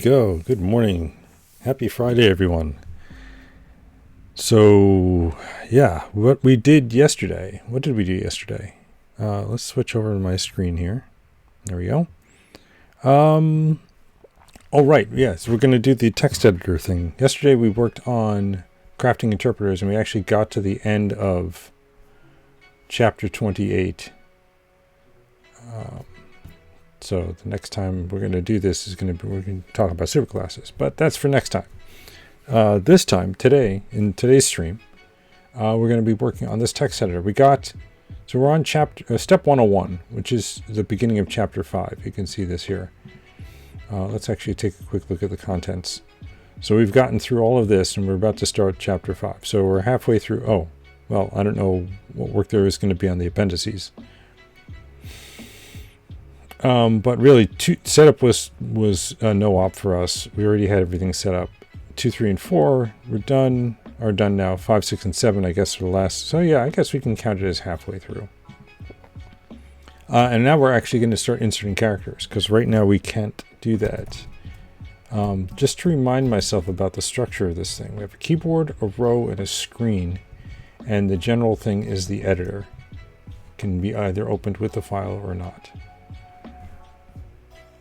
go. Good morning. Happy Friday, everyone. So, yeah, what we did yesterday. What did we do yesterday? Let's switch over to my screen here. There we go. All right, yes, we're going to do the text editor thing. Yesterday we worked on crafting interpreters, and we actually got to the end of chapter 28. So the next time we're going to do this is we're going to talk about superclasses, but that's for next time. This time, today, in today's stream, we're going to be working on this text editor. So we're on step 101, which is the beginning of chapter 5. You can see this here. Let's actually take a quick look at the contents. So we've gotten through all of this, and we're about to start chapter 5. So we're halfway through. Oh, well, I don't know what work there is going to be on the appendices. But really, setup was no op for us. We already had everything set up. 2, 3, and 4 are done now. 5, 6, and 7, I guess, are the last. So yeah, I guess we can count it as halfway through. And now we're actually going to start inserting characters, because right now we can't do that. Just to remind myself about the structure of this thing, we have a keyboard, a row, and a screen, and the general thing is the editor. It can be either opened with the file or not.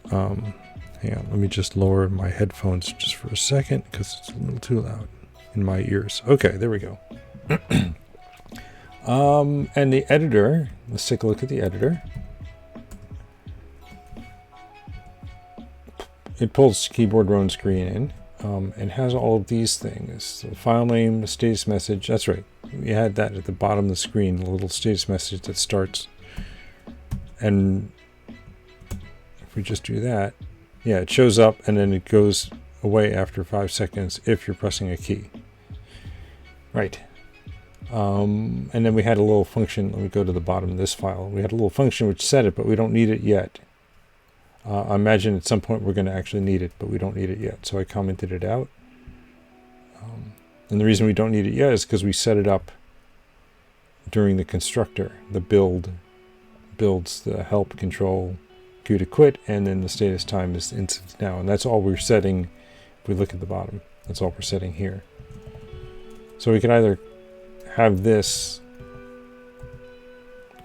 Hang on, let me just lower my headphones just for a second because it's a little too loud in my ears. Okay, there we go. And the editor, let's take a look at the editor. It pulls keyboard, row, and screen in, and has all of these things. The file name, the status message, that's right. We had that at the bottom of the screen, a little status message that starts. And if we just do that, yeah, it shows up and then it goes away after 5 seconds if you're pressing a key. Right. And then we had a little function. Let me go to the bottom of this file. We had a little function which set it, but we don't need it yet. I imagine at some point we're going to actually need it, but we don't need it yet. So I commented it out. And the reason we don't need it yet is because we set it up during the constructor. The build builds the help control Q to quit, and then the status time is instance now, and that's all we're setting. If we look at the bottom, that's all we're setting here. So we can either have this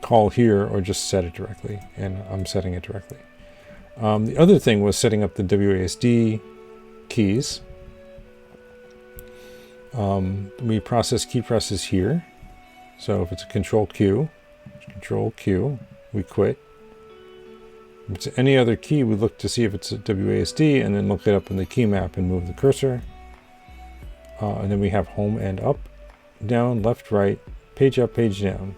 call here or just set it directly, and I'm setting it directly. The other thing was setting up the WASD keys. We process key presses here. So if it's a control Q, we quit. If it's any other key, we look to see if it's a WASD and then look it up in the key map and move the cursor. And then we have home and up, down, left, right, page up, page down.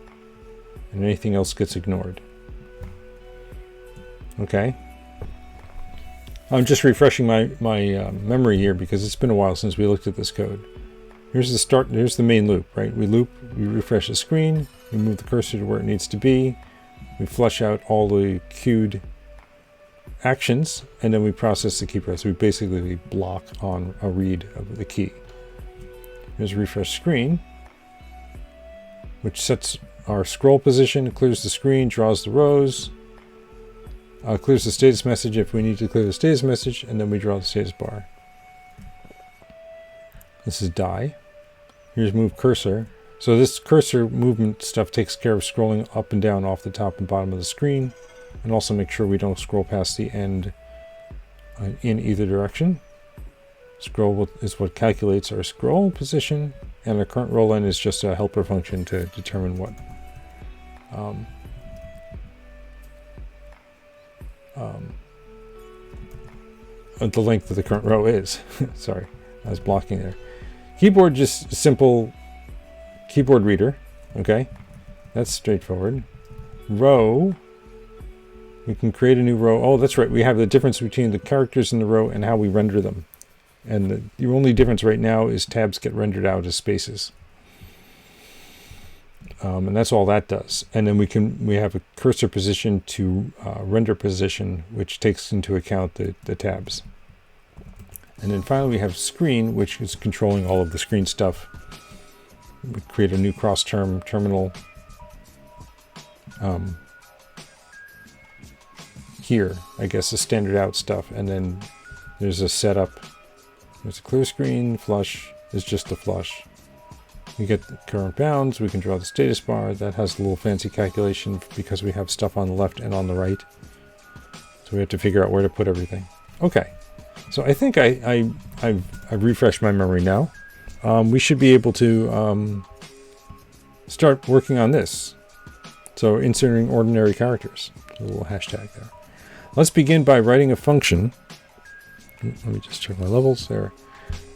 And anything else gets ignored. Okay. I'm just refreshing my memory here because it's been a while since we looked at this code. Here's the start, here's the main loop, right? We loop, we refresh the screen, we move the cursor to where it needs to be, we flush out all the queued actions, and then we process the key press. We basically block on a read of the key. Here's refresh screen, which sets our scroll position, clears the screen, draws the rows, clears the status message if we need to clear the status message, and then we draw the status bar. This is die. Here's move cursor. So this cursor movement stuff takes care of scrolling up and down off the top and bottom of the screen, and also make sure we don't scroll past the end in either direction. Scroll is what calculates our scroll position, and our current roll in is just a helper function to determine what the length of the current row is. Sorry, I was blocking there. Keyboard, just simple keyboard reader. Okay, that's straightforward. Row, we can create a new row. Oh, that's right, we have the difference between the characters in the row and how we render them. And the only difference right now is tabs get rendered out as spaces. And that's all that does. And then we have a cursor position to render position, which takes into account the tabs. And then finally we have screen, which is controlling all of the screen stuff. We create a new cross-term terminal here, I guess, the standard out stuff, and then There's a setup. There's a clear screen. Flush is just a flush. We get the current bounds. We can draw the status bar. That has a little fancy calculation because we have stuff on the left and on the right. So we have to figure out where to put everything. Okay. So I think I've refreshed my memory now. We should be able to start working on this. So inserting ordinary characters. A little hashtag there. Let's begin by writing a function. Let me just check my levels there.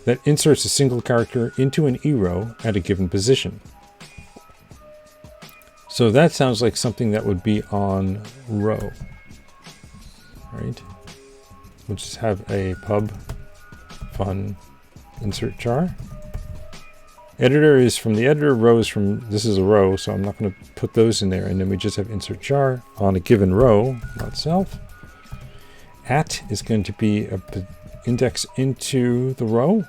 That inserts a single character into an E row at a given position. So that sounds like something that would be on row. Right? We'll just have a pub fun insert char. Editor is from the editor, row is from, this is a row, so I'm not going to put those in there. And then we just have insert char on a given row, not self. At is going to be an index into the row.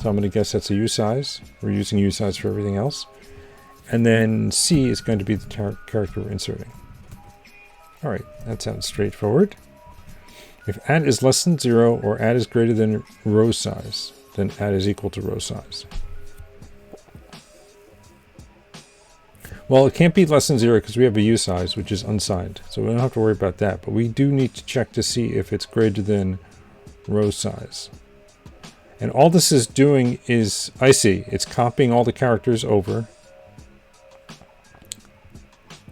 So I'm going to guess that's a usize. We're using usize for everything else. And then C is going to be the character we're inserting. All right, that sounds straightforward. If at is less than 0 or at is greater than row size, then at is equal to row size. Well, it can't be less than 0 because we have a usize, which is unsigned. So we don't have to worry about that. But we do need to check to see if it's greater than row size. And all this is doing is, I see, it's copying all the characters over,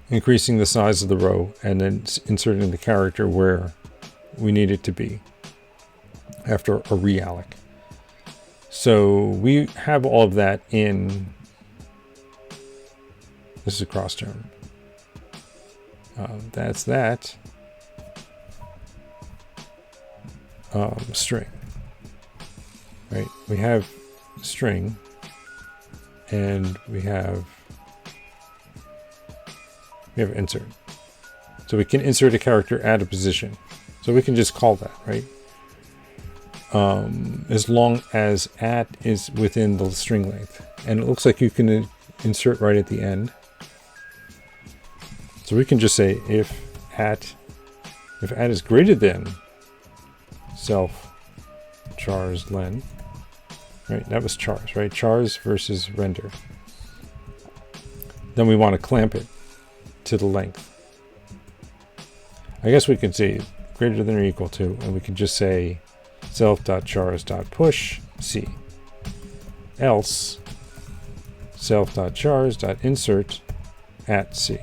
increasing the size of the row, and then inserting the character where we need it to be after a realloc. So we have all of that in, this is a cross term. That's that. String. Right, we have string, and we have insert. So we can insert a character at a position. So we can just call that, right? As long as at is within the string length. And it looks like you can insert right at the end. So we can just say if at is greater than self chars len. Right, that was chars, right? Chars versus render. Then we want to clamp it to the length. I guess we could say greater than or equal to, and we can just say self.chars.push C. Else self.chars.insert at C.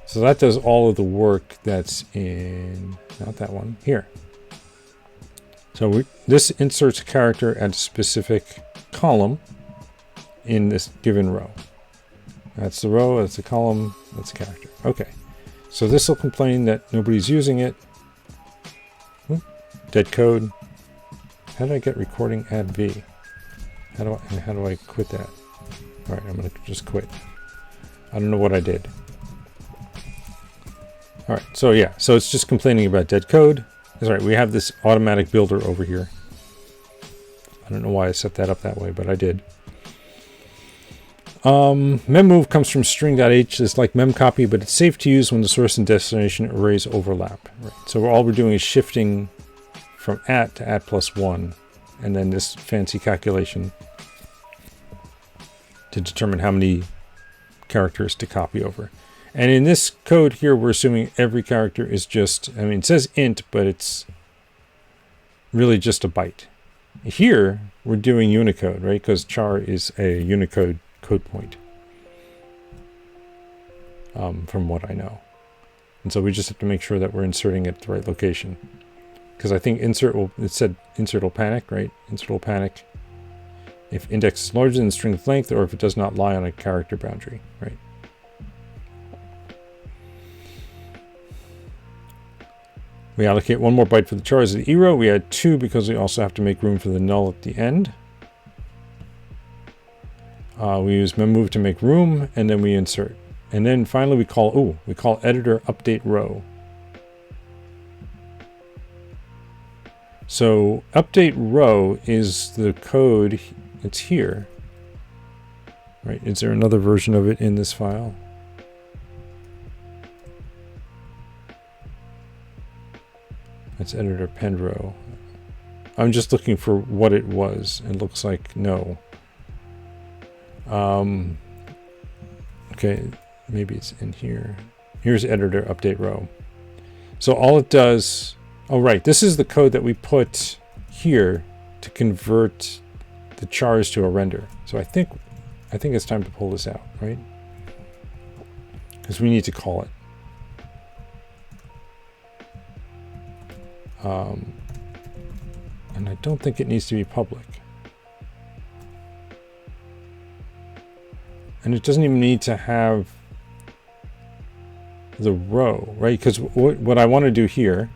So that does all of the work that's in, not that one, here. So this inserts a character at a specific column in this given row. That's the row, that's the column, that's the character. Okay, so this will complain that nobody's using it. Dead code. How do I get recording add V? How do I quit that? All right, I'm gonna just quit. I don't know what I did. All right, so yeah, so it's just complaining about dead code. That's right, we have this automatic builder over here. I don't know why I set that up that way, but I did. Memmove comes from string.h. It's like memcopy, but it's safe to use when the source and destination arrays overlap. Right? So all we're doing is shifting from at to at plus 1, and then this fancy calculation to determine how many characters to copy over. And in this code here, we're assuming every character is just, I mean, it says int, but it's really just a byte. Here, we're doing Unicode, right? Because char is a Unicode code point, from what I know. And so we just have to make sure that we're inserting it at the right location. Because I think it said insert will panic, right? Insert will panic if index is larger than the string length or if it does not lie on a character boundary, right? We allocate one more byte for the chars of the E row. We add 2 because we also have to make room for the null at the end. We use memmove to make room, and then we insert. And then finally we call editor update row. So update row is the code, it's here. Right, is there another version of it in this file? That's editor append row. I'm just looking for what it was. It looks like no. Okay, maybe it's in here. Here's editor update row. So all it does, oh right, this is the code that we put here to convert the chars to a render. So I think it's time to pull this out, right? Because we need to call it. And I don't think it needs to be public. And it doesn't even need to have the row, right? Because what I want to do here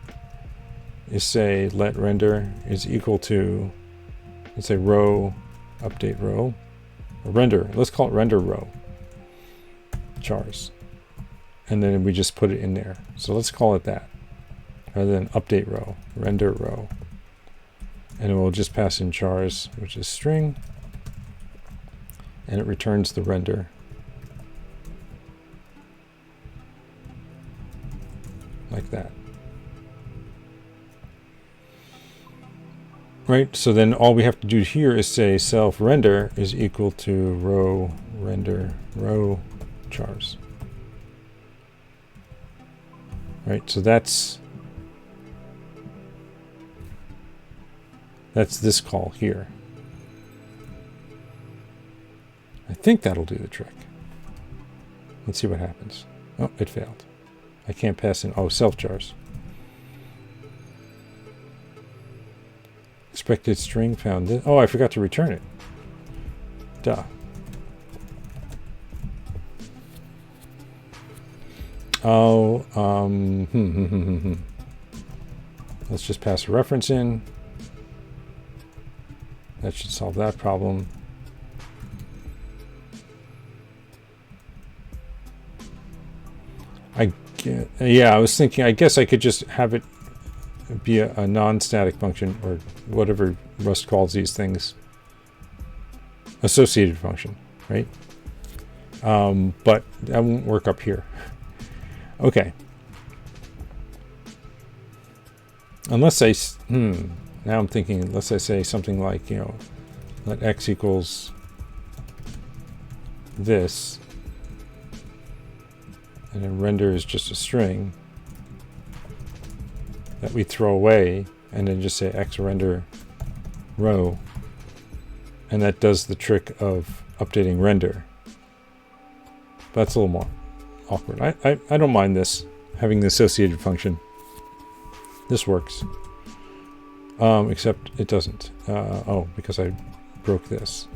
is say let render is equal to, let's say row, update row, or render. Let's call it render row chars. And then we just put it in there. So let's call it that, rather than update row, render row. And we'll just pass in chars, which is string, and it returns the render. Like that. Right, so then all we have to do here is say self render is equal to row render row chars. Right, so that's this call here. I think that'll do the trick. Let's see what happens. Oh, it failed. I can't pass in, self chars. Expected string found this. Oh, I forgot to return it. Duh. Oh, let's just pass a reference in. That should solve that problem. I was thinking, I guess I could just have it be a non-static function, or whatever Rust calls these things. Associated function, right? But that won't work up here. Okay. Unless I, now I'm thinking, unless I say something like, let x equals this, and then render is just a string that we throw away, and then just say x render row, and that does the trick of updating render. But that's a little more awkward. I don't mind this, having the associated function. This works. Except it doesn't. Because I broke this.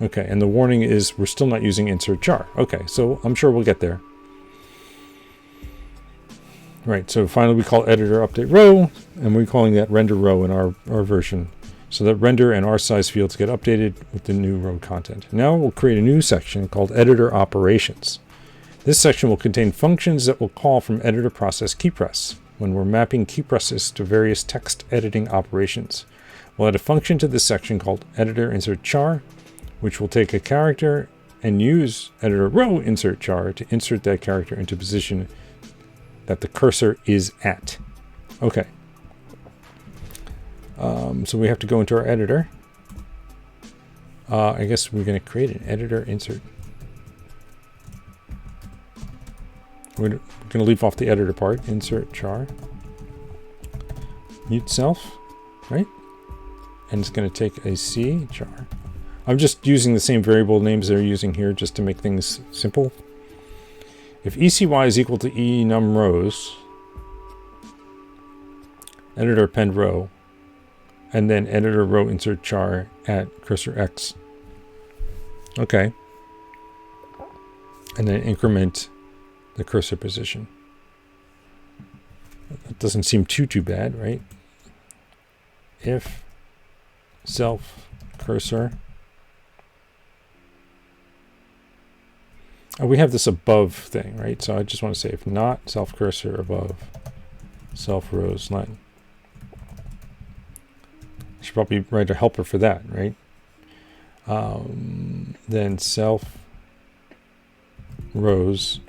Okay, and the warning is we're still not using insert char. Okay, so I'm sure we'll get there. Right, so finally we call editor update row, and we're calling that render row in our version, so that render and resize fields get updated with the new row content. Now we'll create a new section called editor operations. This section will contain functions that will call from editor process keypress when we're mapping keypresses to various text editing operations. We'll add a function to this section called editor insert char, which will take a character and use editor row insert char to insert that character into position that the cursor is at. Okay. So we have to go into our editor. I guess we're going to create an editor insert. We're going to leave off the editor part. Insert char. Mute self, right? And it's going to take a C char. I'm just using the same variable names they're using here just to make things simple. If ECY is equal to enum rows, editor append row, and then editor row insert char at cursor X. Okay. And then increment the cursor position. That doesn't seem too bad, right? If self cursor. We have this above thing, right? So I just want to say if not self cursor above self rows len. I should probably write a helper for that, right? Then self rows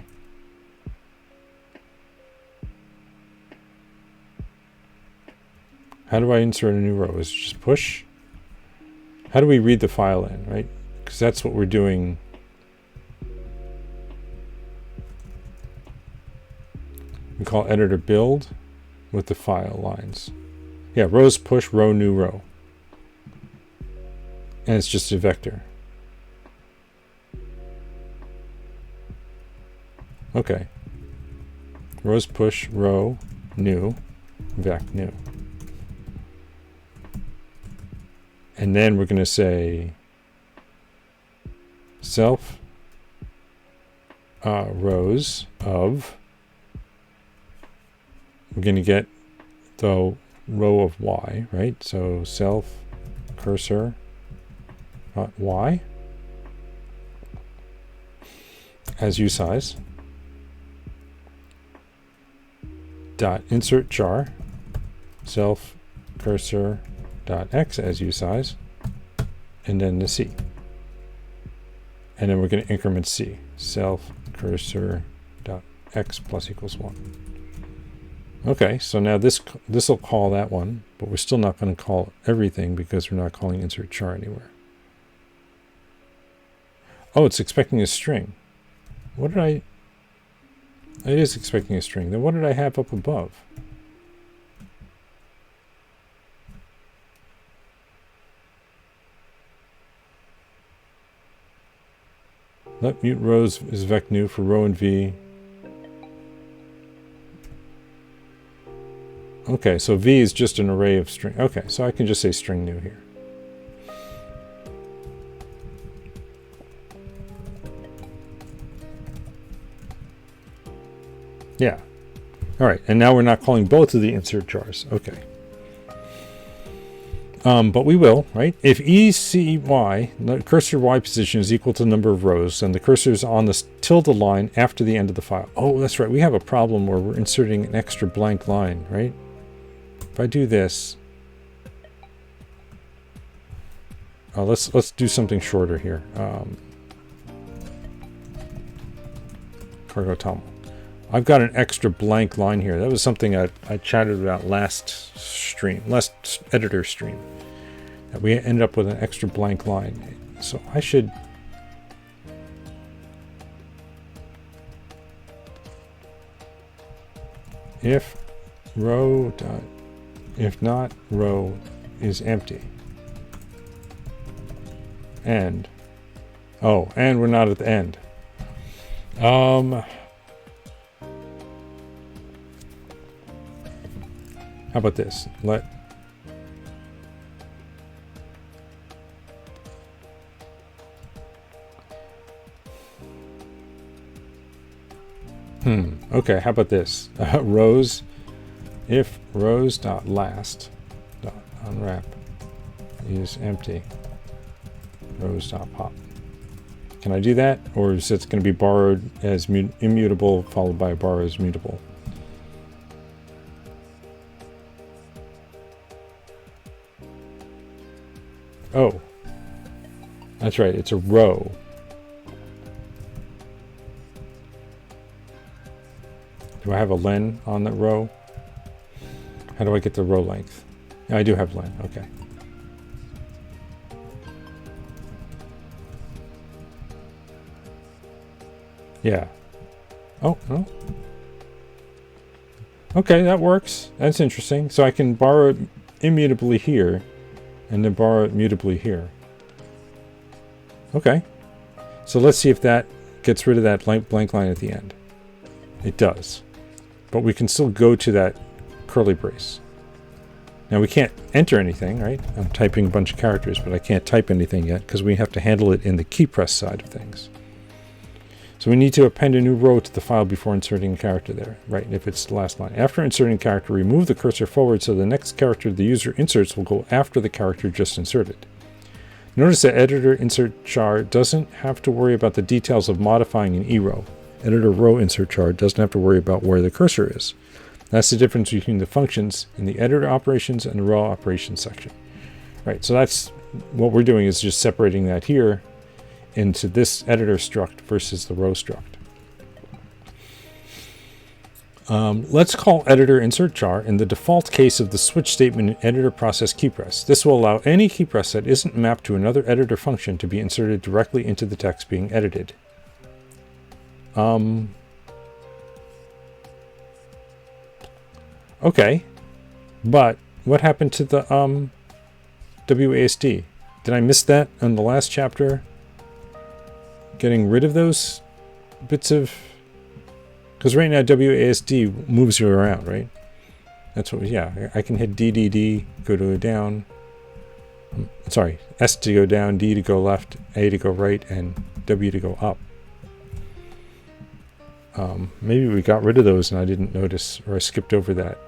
How do I insert a new row? Is it just push? How do we read the file in, right? Because that's what we're doing. We call editor build with the file lines. Yeah, rows push, row, new row. And it's just a vector. Okay. Rows push, row, new, vec, new. And then we're going to say self rows of, we're going to get the row of y, right? So self cursor y as usize dot insert char self cursor dot x as usize, and then the c, and then we're going to increment c self cursor dot x plus equals 1. Okay, so now this will call that one, but we're still not going to call everything because we're not calling insert char anywhere. Oh, it's expecting a string. What did I... It is expecting a string. Then what did I have up above? Let mute rows is vec new for row and v. Okay, so v is just an array of string. Okay, so I can just say string new here. Yeah. All right, and now we're not calling both of the insert chars. Okay. But we will, right? If ECY, the cursor Y position, is equal to the number of rows, and the cursor is on the tilde line after the end of the file. Oh, that's right. We have a problem where we're inserting an extra blank line, right? If I do this, let's do something shorter here. Cargo Tom. I've got an extra blank line here. That was something I chatted about last editor stream. That we ended up with an extra blank line. So I should... If row dot... If not, row is empty. And... Oh, and we're not at the end. How about this? Okay, how about this? Rows, if rows dot last dot unwrap is empty, rows dot pop. Can I do that? Or is it going to be borrowed as immutable followed by borrow as mutable? Oh, that's right, it's a row. Do I have a len on that row? How do I get the row length? Yeah, I do have len, okay. Yeah. Oh, no. Okay, that works. That's interesting. So I can borrow it immutably here, and then borrow it mutably here. Okay. So let's see if that gets rid of that blank line at the end. It does. But we can still go to that curly brace. Now we can't enter anything, right? I'm typing a bunch of characters, but I can't type anything yet because we have to handle it in the key press side of things. So we need to append a new row to the file before inserting a character there, right? If it's the last line. After inserting a character, remove the cursor forward so the next character the user inserts will go after the character just inserted. Notice that editor insert char doesn't have to worry about the details of modifying an eRow. Editor row insert char doesn't have to worry about where the cursor is. That's the difference between the functions in the editor operations and the row operations section. Right, so that's what we're doing, is just separating that here into this editor struct versus the row struct. Let's call editor insert char in the default case of the switch statement in editor process keypress. This will allow any keypress that isn't mapped to another editor function to be inserted directly into the text being edited. Okay, but what happened to the WASD? Did I miss that in the last chapter? Getting rid of those bits of... Because right now WASD moves you around, right? That's what, yeah, I can hit DDD, go to down. Sorry, S to go down, D to go left, A to go right, and W to go up. Maybe we got rid of those and I didn't notice, or I skipped over that.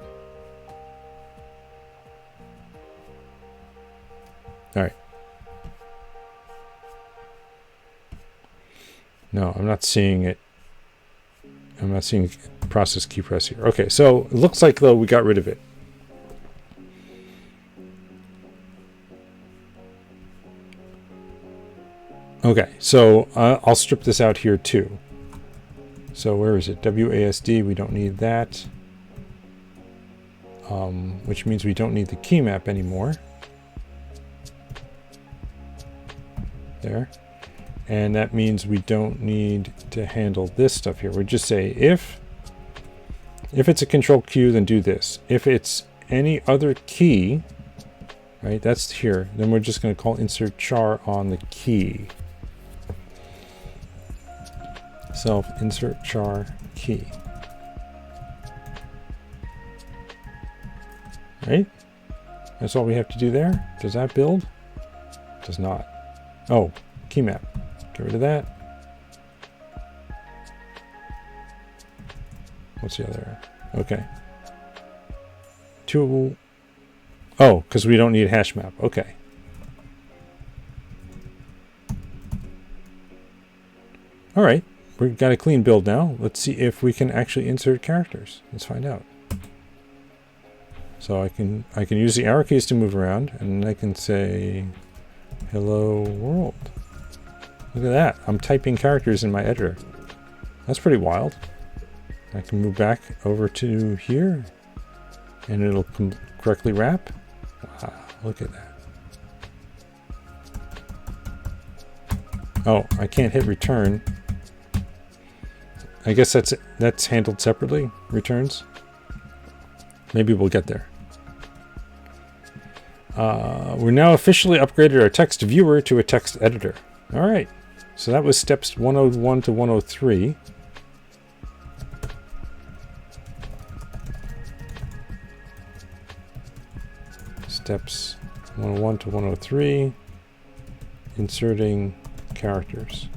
All right. No, I'm not seeing it. I'm not seeing process key press here. Okay, so it looks like, though, we got rid of it. Okay, so I'll strip this out here, too. So where is it? WASD, we don't need that. Which means we don't need the key map anymore. There. And that means we don't need to handle this stuff here. We just say if it's a control Q, then do this. If it's any other key, right, that's here, then we're just going to call insert char on the key. Self insert char key. Right? That's all we have to do there. Does that build? Does not. Oh, key map. Get rid of that. What's the other? Okay. Oh, because we don't need hash map. Okay. All right. We've got a clean build now. Let's see if we can actually insert characters. Let's find out. So I can use the arrow keys to move around, and I can say hello world. Look at that. I'm typing characters in my editor. That's pretty wild. I can move back over to here and it'll correctly wrap. Wow, look at that. Oh, I can't hit return. I guess that's handled separately, returns. Maybe we'll get there. We're now officially upgraded our text viewer to a text editor. All right. So that was steps 101 to 103. Steps 101 to 103. Inserting characters.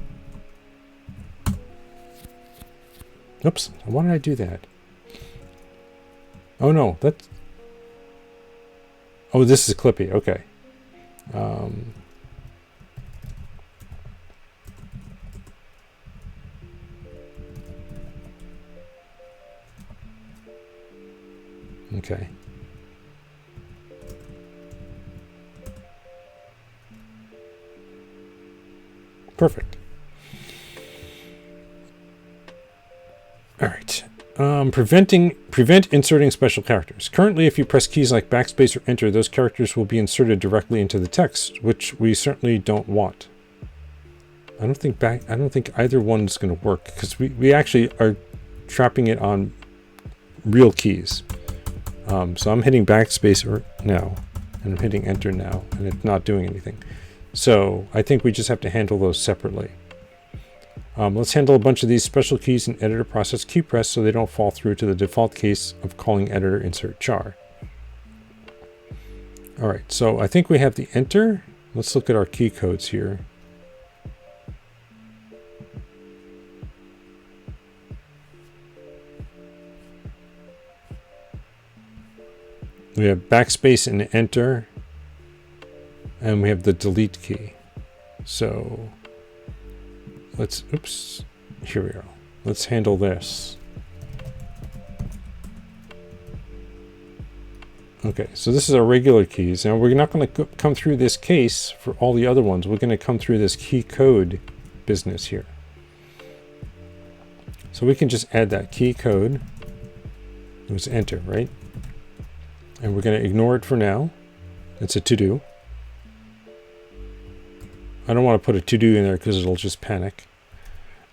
Oops, why did I do that? Oh no, that's... Oh, this is Clippy, okay. Okay. Perfect. All right. Prevent inserting special characters. Currently, if you press keys like backspace or enter, those characters will be inserted directly into the text, which we certainly don't want. I don't think either one's going to work because we actually are trapping it on real keys. So I'm hitting backspace now, and I'm hitting enter now, and it's not doing anything. So I think we just have to handle those separately. Let's handle a bunch of these special keys in editor process key press so they don't fall through to the default case of calling editor insert char. All right, so I think we have the enter. Let's look at our key codes here. We have backspace and enter, and we have the delete key. So let's, oops, here we go. Let's handle this. Okay, so this is our regular keys. Now we're not going to come through this case for all the other ones. We're going to come through this key code business here. So we can just add that key code It was enter, right? And we're going to ignore it for now. It's a to-do. I don't want to put a to-do in there because it'll just panic.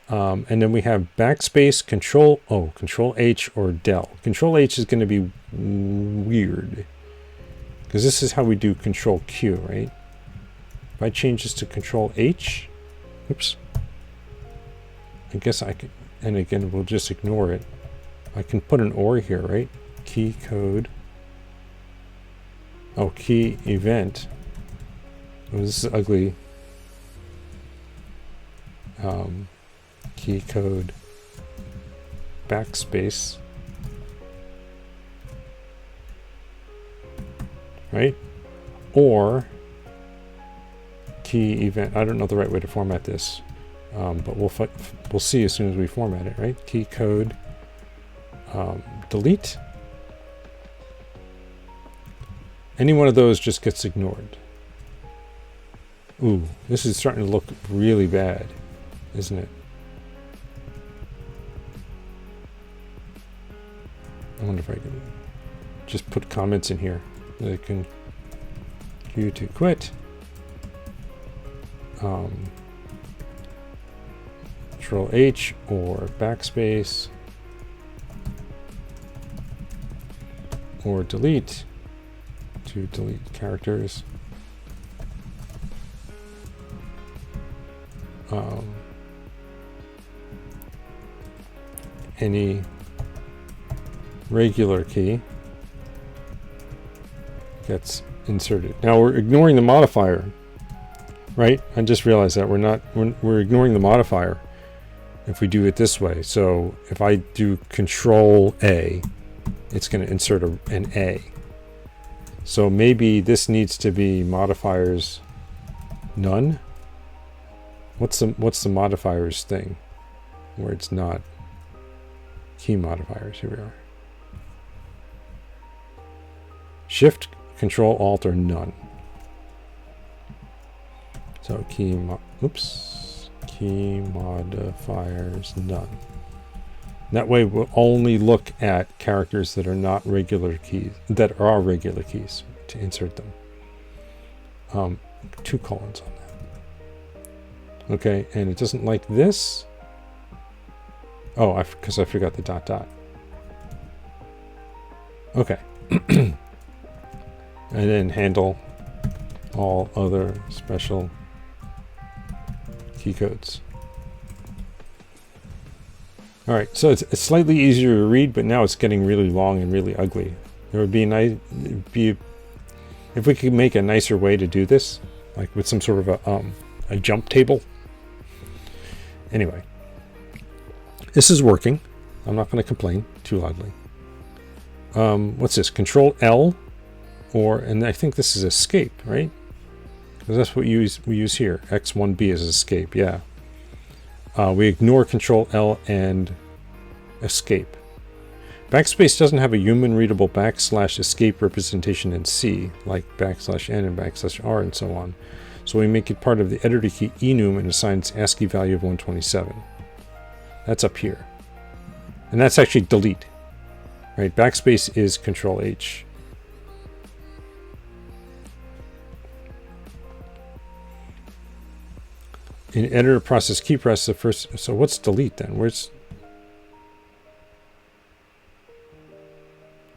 And then we have backspace, control H or del. Control H is going to be weird because this is how we do control Q, right? If I change this to control H, oops. I guess I could, and again, we'll just ignore it. I can put an or here, right? Key code. Oh, key event. Oh, this is ugly. Key code backspace, right? Or key event. I don't know the right way to format this, but we'll see as soon as we format it, right? Key code delete. Any one of those just gets ignored. Ooh, this is starting to look really bad, isn't it? I wonder if I can just put comments in here that I can you to quit. Control H or backspace or delete to delete characters. Any regular key gets inserted. Now we're ignoring the modifier, right? I just realized that we're ignoring the modifier if we do it this way. So if I do control A, it's going to insert an A. So maybe this needs to be modifiers none. What's the modifiers thing where it's not key modifiers? Here we are. Shift, Control, Alt, or none. So key modifiers none. That way we'll only look at characters that are not regular keys, that are regular keys to insert them. 2 colons on that. Okay, and it doesn't like this. Oh, because I forgot the dot dot. Okay. And then handle all other special key codes. All right, so it's slightly easier to read, but now it's getting really long and really ugly. It would be nice, if we could make a nicer way to do this, like with some sort of a jump table. Anyway, this is working. I'm not going to complain too loudly. What's this? Control L, and I think this is escape, right? Because that's what we use here. X1B is escape, yeah. We ignore Control L and escape. Backspace doesn't have a human-readable /escape representation in C, like \n and \r and so on. So we make it part of the editor key enum and assigns ASCII value of 127. That's up here. And that's actually delete. Right? Backspace is Control H. In editor process key press, the first. So what's delete then? Where's.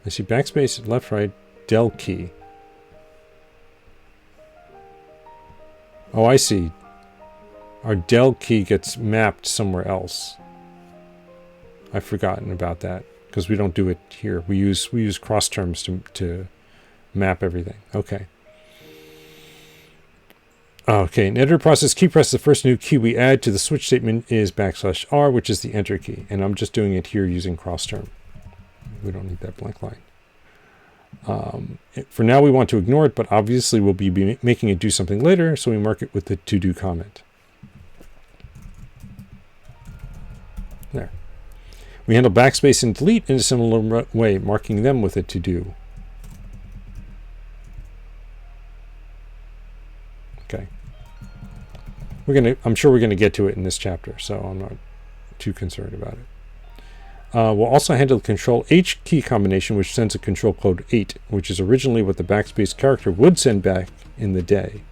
I see backspace, left, right, del key. Oh, I see. Our del key gets mapped somewhere else. I've forgotten about that because we don't do it here. We use cross terms to map everything. Okay. Okay, in editor process key press, the first new key we add to the switch statement is \r, which is the enter key. And I'm just doing it here using cross term. We don't need that blank line. For now, we want to ignore it, but obviously we'll be making it do something later, so we mark it with the to-do comment. There. We handle backspace and delete in a similar way, marking them with a to-do. Okay. I'm sure we're gonna get to it in this chapter, so I'm not too concerned about it. We'll also handle the Control H key combination, which sends a control code 8, which is originally what the backspace character would send back in the day.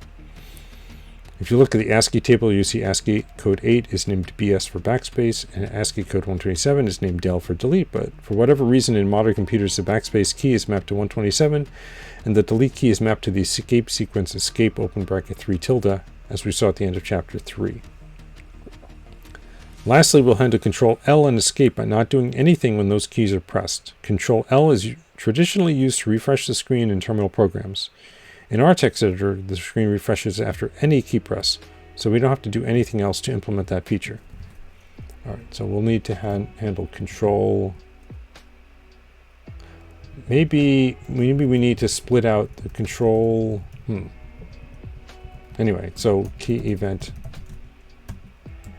If you look at the ASCII table, you see ASCII code 8 is named BS for backspace, and ASCII code 127 is named del for delete. But for whatever reason, in modern computers, the backspace key is mapped to 127, and the delete key is mapped to the escape sequence escape open bracket 3 tilde, as we saw at the end of chapter 3. Lastly, we'll handle Control L and escape by not doing anything when those keys are pressed. Control L is traditionally used to refresh the screen in terminal programs. In our text editor, the screen refreshes after any key press, so we don't have to do anything else to implement that feature. All right, so we'll need to handle Control. Maybe we need to split out the Control. Anyway, so key event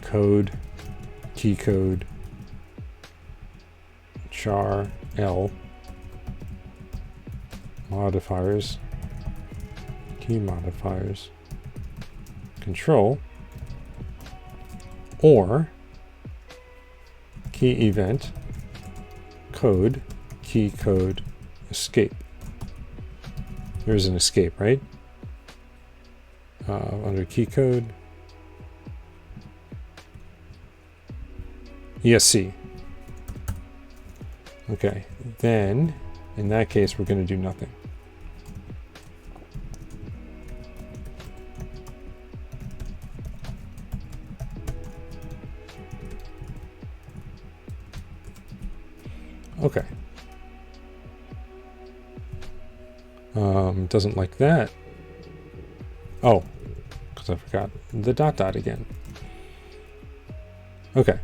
code, key code, char L, modifiers, key modifiers, control, or key event code, key code, escape. There's an escape, right? Under key code, ESC. Okay, then in that case, we're going to do nothing. Okay. Doesn't like that. Oh, because I forgot the dot again. Okay.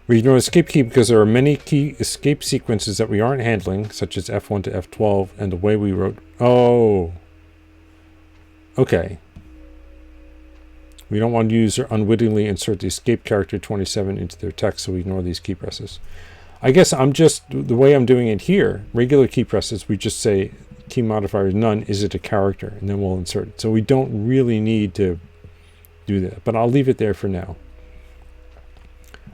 We ignore escape key because there are many key escape sequences that we aren't handling, such as F1 to F12, and the way we wrote. Oh. Okay. We don't want to use or unwittingly insert the escape character 27 into their text, so we ignore these key presses. I guess I'm just, the way I'm doing it here, regular key presses, we just say key modifier is none, is it a character? And then we'll insert it. So we don't really need to do that, but I'll leave it there for now.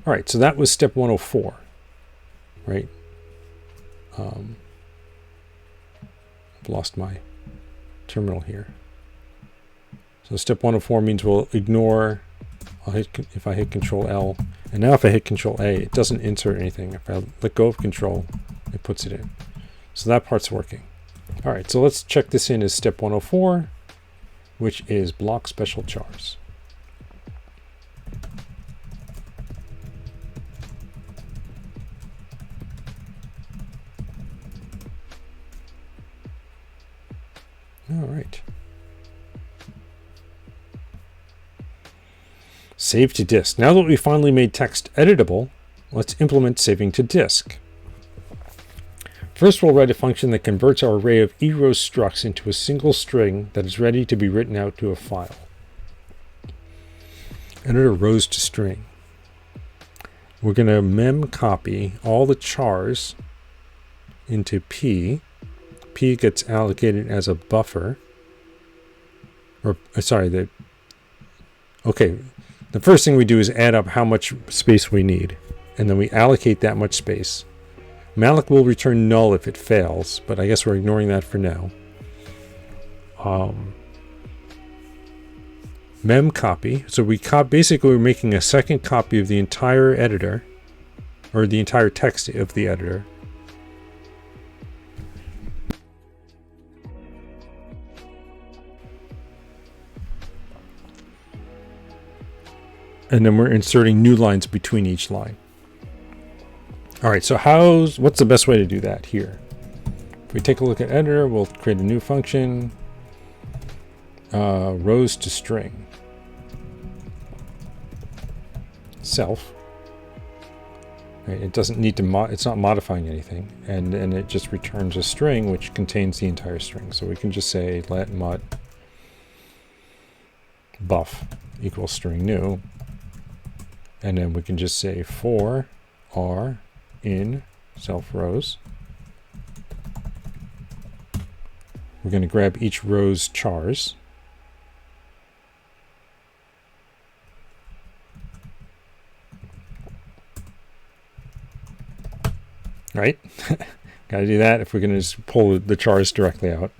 All right, so that was step 104, right? I've lost my terminal here. So step 104 means we'll ignore, if I hit Control L, and now if I hit Control A, it doesn't insert anything. If I let go of Control, it puts it in. So that part's working. All right, so let's check this in as step 104, which is block special chars. All right. Save to disk. Now that we finally made text editable, let's implement saving to disk. First, we'll write a function that converts our array of erow structs into a single string that is ready to be written out to a file. Editor rows to string. We're going to mem copy all the chars into P. P gets allocated as a buffer. Or, sorry, okay. The first thing we do is add up how much space we need, and then we allocate that much space. Malloc will return null if it fails, but I guess we're ignoring that for now. Mem copy. So basically we're making a second copy of the entire editor, or the entire text of the editor. And then we're inserting new lines between each line. All right, so what's the best way to do that here? If we take a look at editor, we'll create a new function, rows to string, self. Right, it doesn't need to, it's not modifying anything, and it just returns a string which contains the entire string. So we can just say let mut buff equals string new. And then we can just say for r in self rows. We're going to grab each row's chars. right? Got to do that if we're going to just pull the chars directly out.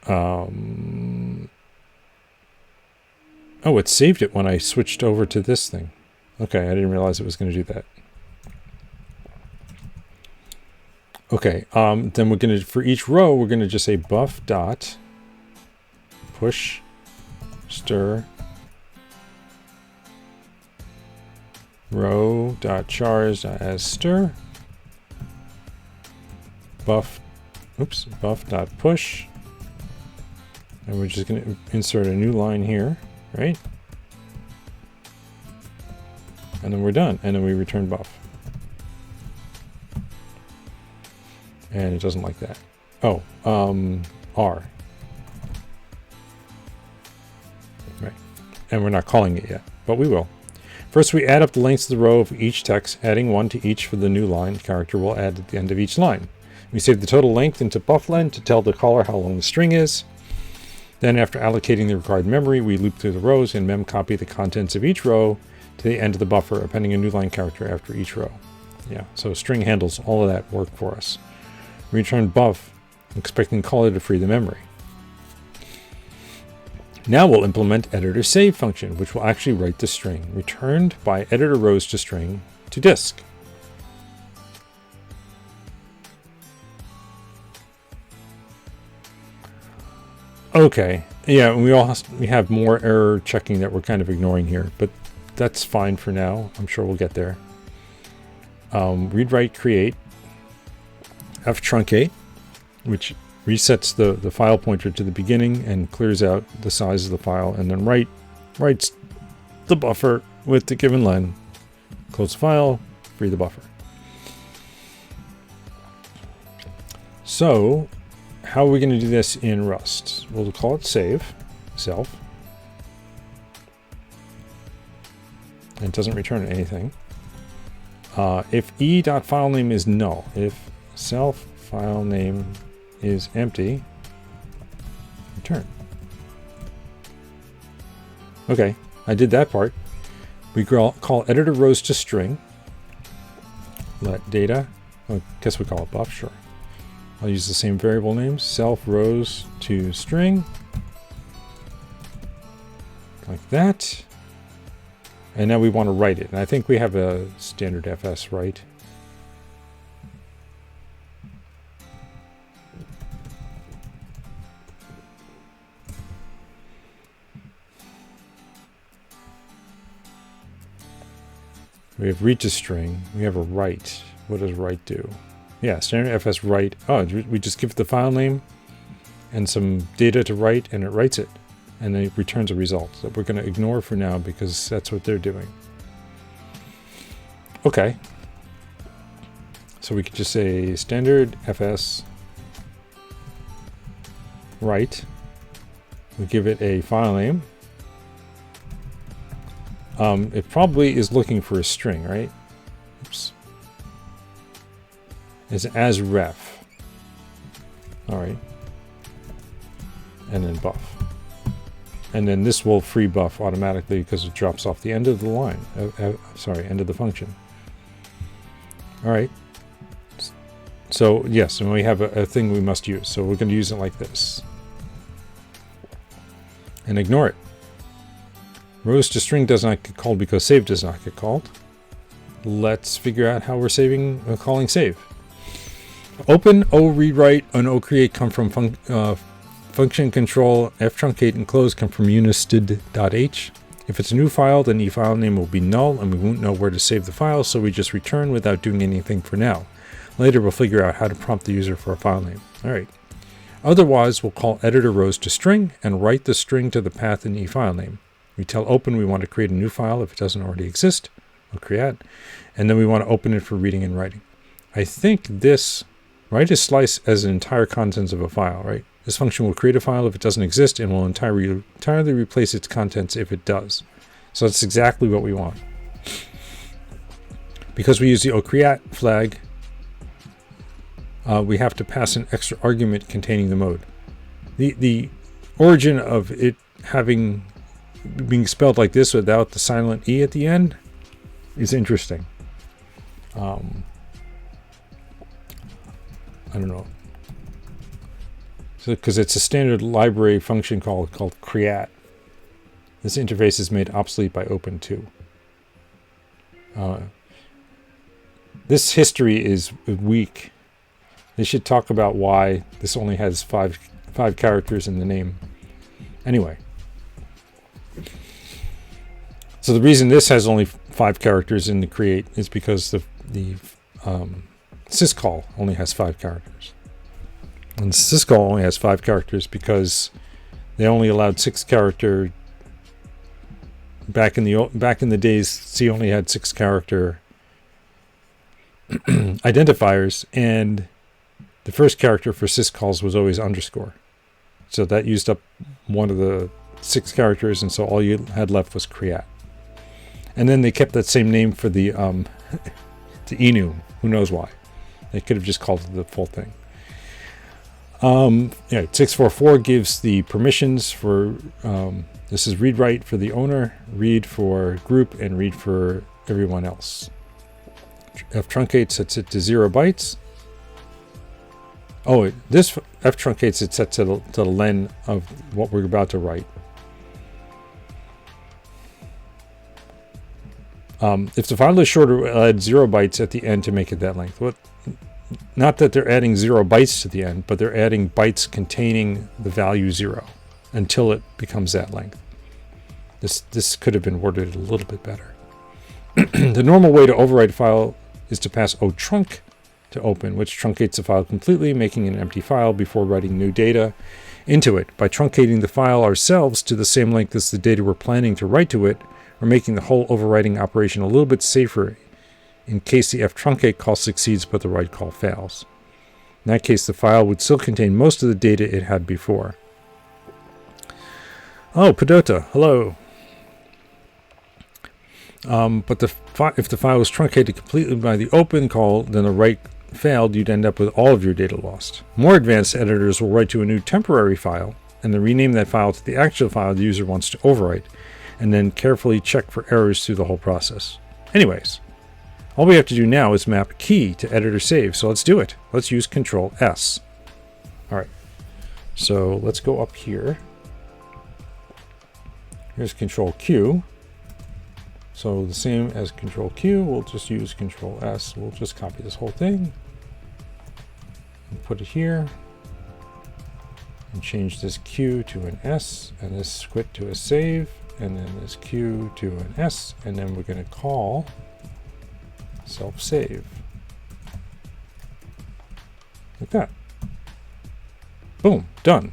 Oh, it saved it when I switched over to this thing. Okay, I didn't realize it was going to do that. Okay, then we're going to, for each row, we're going to just say buff dot push stir row dot chars as stir buff dot push, and we're just going to insert a new line here, right? And then we're done, and then we return buff. And it doesn't like that. Oh, R. Right. And we're not calling it yet, but we will. First, we add up the lengths of the row of each text, adding 1 to each for the new line the character will add at the end of each line. We save the total length into bufflen to tell the caller how long the string is. Then, after allocating the required memory, we loop through the rows and memcopy the contents of each row to the end of the buffer, appending a new line character after each row. Yeah, so string handles all of that work for us. We return buff, expecting caller to free the memory. Now we'll implement editor save function, which will actually write the string returned by editor rows to string to disk. Okay, yeah, we have more error checking that we're kind of ignoring here, but that's fine for now. I'm sure we'll get there. Read write create f truncate, which resets the file pointer to the beginning and clears out the size of the file, and then writes the buffer with the given len. Close the file, free the buffer. So how are we going to do this in Rust? We'll call it save self. And it doesn't return anything. If e.filename is null, if self file name is empty, return. Okay, I did that part. We call editor rows to string. Let data, I guess we call it buff, sure. I'll use the same variable names, self rows to string, like that. And now we want to write it. And I think we have a standard FS write. We have read to string. We have a write. What does write do? Yeah, standard FS write. Oh, we just give it the file name and some data to write, and it writes it. And then it returns a result that we're going to ignore for now because that's what they're doing. Okay. So we could just say standard FS write. We give it a file name. It probably is looking for a string, right? Oops. It's as ref. All right. And then buff. And then this will free buff automatically because it drops off the end of the line. End of the function. All right. So yes, and we have a thing we must use. So we're going to use it like this. And ignore it. Rows to string does not get called because save does not get called. Let's figure out how we're calling save. Open, O read write, and O create come from function control. F truncate and close come from unistd.h. If it's a new file, then the file name will be null and we won't know where to save the file, so we just return without doing anything for now. Later we'll figure out how to prompt the user for a file name. Alright. Otherwise, we'll call editor rows to string and write the string to the path in the file name. We tell open we want to create a new file if it doesn't already exist. We'll create. And then we want to open it for reading and writing. I think this write is slice as an entire contents of a file, right? This function will create a file if it doesn't exist and will entirely replace its contents if it does. So that's exactly what we want. Because we use the ocreat flag, we have to pass an extra argument containing the mode. The origin of it being spelled like this without the silent E at the end is interesting. I don't know. So, because it's a standard library function called creat. This interface is made obsolete by Open 2. This history is weak. They should talk about why this only has five characters in the name. Anyway. So the reason this has only 5 characters in the create is because the syscall only has 5 characters. And syscall only has 5 characters because they only allowed 6 character. Back in the days, C only had 6 character identifiers, and the first character for syscalls was always underscore. So that used up one of the 6 characters, and so all you had left was creat. And then they kept that same name for the enum. Who knows why? They could have just called it the full thing. 644 gives the permissions for this is read write for the owner, read for group, and read for everyone else. F-truncate sets it to 0 bytes. Oh, this F-truncates it set to the len of what we're about to write. If the file is shorter, we'll add 0 bytes at the end to make it that length. Not that they're adding 0 bytes to the end, but they're adding bytes containing the value 0 until it becomes that length. This could have been worded a little bit better. The normal way to overwrite a file is to pass otrunc to open, which truncates the file completely, making an empty file before writing new data into it. By truncating the file ourselves to the same length as the data we're planning to write to it, we're making the whole overwriting operation a little bit safer in case the ftruncate call succeeds but the write call fails. In that case, the file would still contain most of the data it had before. Oh, Pedota, hello. But if the file was truncated completely by the open call, then the write failed, you'd end up with all of your data lost. More advanced editors will write to a new temporary file and then rename that file to the actual file the user wants to overwrite, and then carefully check for errors through the whole process. Anyways, all we have to do now is map a key to editor save, so let's do it. Let's use Control S. All right, so let's go up here. Here's Control Q. So the same as Control Q, we'll just use Control S. We'll just copy this whole thing and put it here and change this Q to an S and this squid to a save, and then this Q to an S, and then we're going to call self-save like that. Boom, done.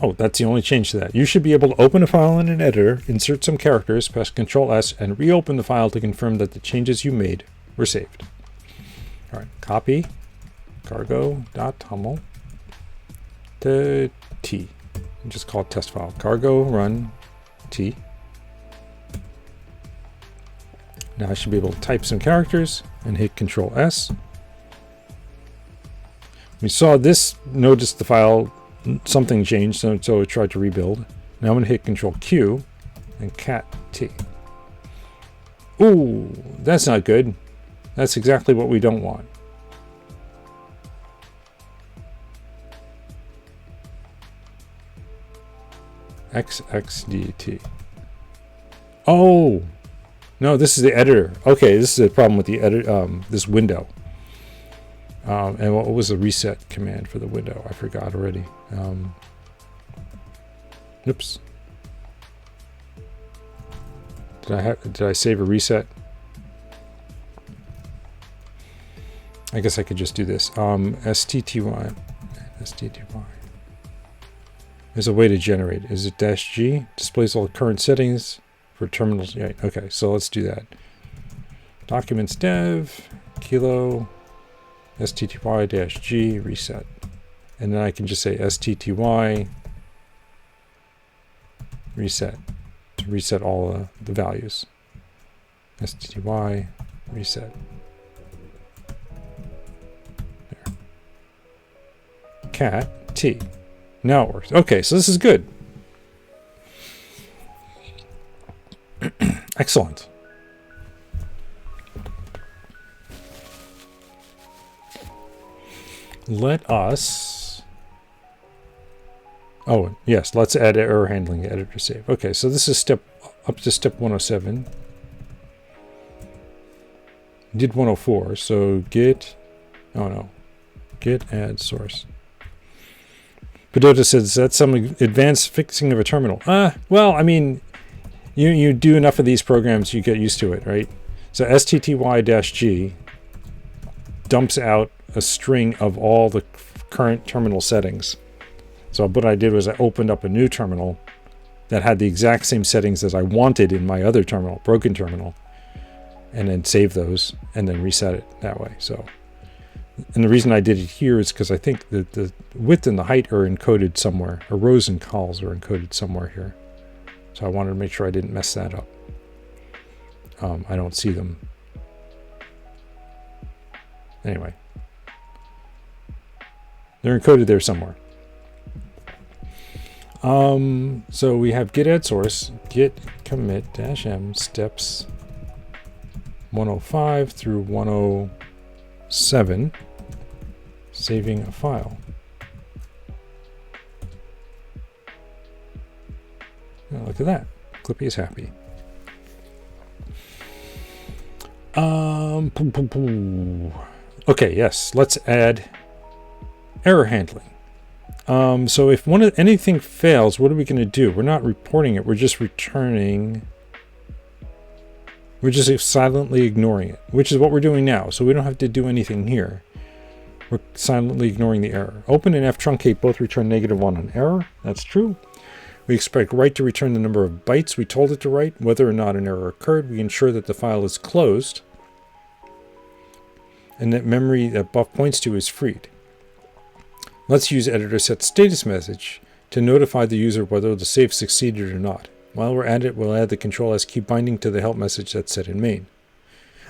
Oh, that's the only change to that. You should be able to open a file in an editor, insert some characters, press Control S, and reopen the file to confirm that the changes you made were saved. All right, copy cargo.toml to T. And just call it test file. Cargo run T. Now I should be able to type some characters and hit Control S. We saw this, notice the file, something changed, so it tried to rebuild. Now I'm going to hit Control Q and cat T. Ooh, that's not good. That's exactly what we don't want. XXDT. Oh, no, this is the editor. Okay, this is a problem with the this window. And what was the reset command for the window? I forgot already. Oops. Did I save a reset? I guess I could just do this. STTY. There's a way to generate. Is it -G? Displays all the current settings for terminals. Yeah, okay, so let's do that. Documents dev, kilo, STTY-G, reset. And then I can just say STTY, reset, to reset all the values. STTY, reset. There. Cat T. Now it works. Okay, so this is good. Excellent. let us... Oh, yes, let's add error handling to editor save. Okay, so this is up to step 107. Did 104, so git... Oh, no. Git add source. Pedota says that's some advanced fixing of a terminal. Well, I mean, you do enough of these programs, you get used to it, right? So stty-g dumps out a string of all the current terminal settings. So what I did was I opened up a new terminal that had the exact same settings as I wanted in my other terminal, broken terminal, and then saved those and then reset it that way. So, and the reason I did it here is because I think that the width and the height are encoded somewhere, or rows and cols are encoded somewhere here. So I wanted to make sure I didn't mess that up. I don't see them. Anyway, they're encoded there somewhere. So we have git add source, git commit -m steps 105 through 107, saving a file. Oh, look at that. Clippy is happy. Okay, yes, let's add error handling. So if anything fails, what are we going to do? We're not reporting it. We're just returning. We're just silently ignoring it, which is what we're doing now. So we don't have to do anything here. We're silently ignoring the error. Open and ftruncate both return -1 on error. That's true. We expect write to return the number of bytes we told it to write. Whether or not an error occurred, we ensure that the file is closed and that memory that buff points to is freed. Let's use editor set status message to notify the user whether the save succeeded or not. While we're at it, we'll add the control as key binding to the help message that's set in main.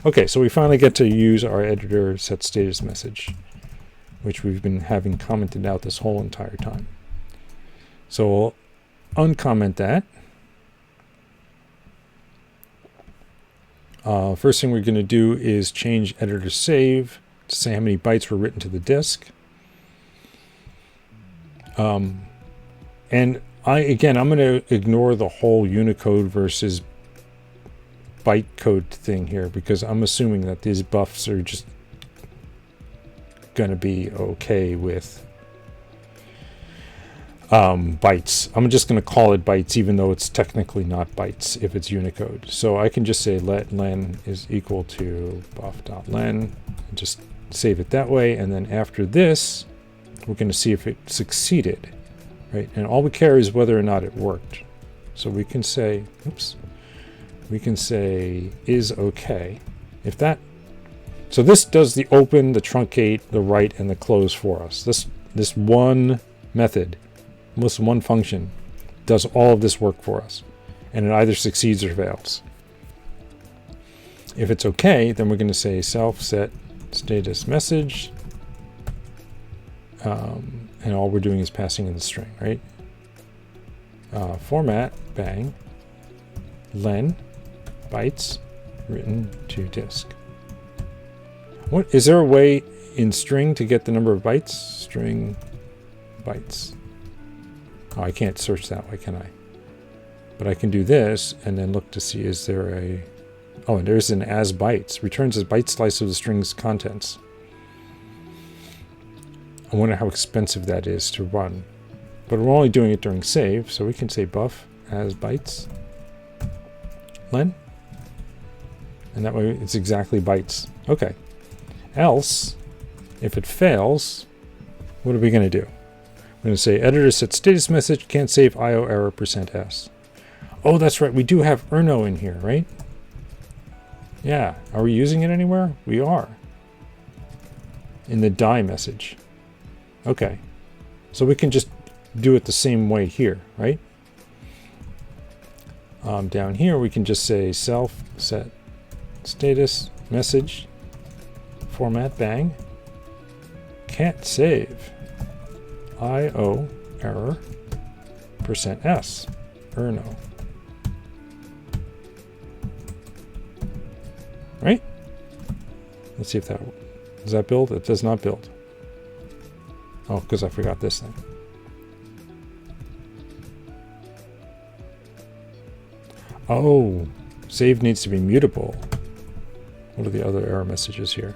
Okay, so we finally get to use our editor set status message, which we've been having commented out this whole entire time. So we'll uncomment that. First thing we're going to do is change editor save to say how many bytes were written to the disk. And I'm going to ignore the whole Unicode versus bytecode thing here because I'm assuming that these buffs are just going to be okay with bytes. I'm just going to call it bytes even though it's technically not bytes if it's Unicode. So I can just say let len is equal to buff.len and just save it that way. And then after this, we're going to see if it succeeded. Right? And all we care is whether or not it worked. So we can say, we can say is okay. If that, so this does the open, the truncate, the write, and the close for us. This one method, this one function, does all of this work for us. And it either succeeds or fails. If it's okay, then we're going to say self set status message. And all we're doing is passing in the string, right? Format, bang, len, bytes, written to disk. What is there a way in string to get the number of bytes? String bytes. Oh, I can't search that way, can I? But I can do this and then look to see is there a... Oh, and there's an as bytes. Returns a byte slice of the string's contents. I wonder how expensive that is to run. But we're only doing it during save, so we can say buff as bytes len. And that way it's exactly bytes. Okay. Else, if it fails, what are we going to do? We're going to say editor set status message can't save IO error %s. Oh, that's right. We do have erno in here, right? Yeah. Are we using it anywhere? We are. In the die message. Okay, so we can just do it the same way here, right? Down here, we can just say self set status message format bang can't save IO error %s erno. Right? Let's see if that does that build. It does not build. Oh, because I forgot this thing. Oh, save needs to be mutable. What are the other error messages here?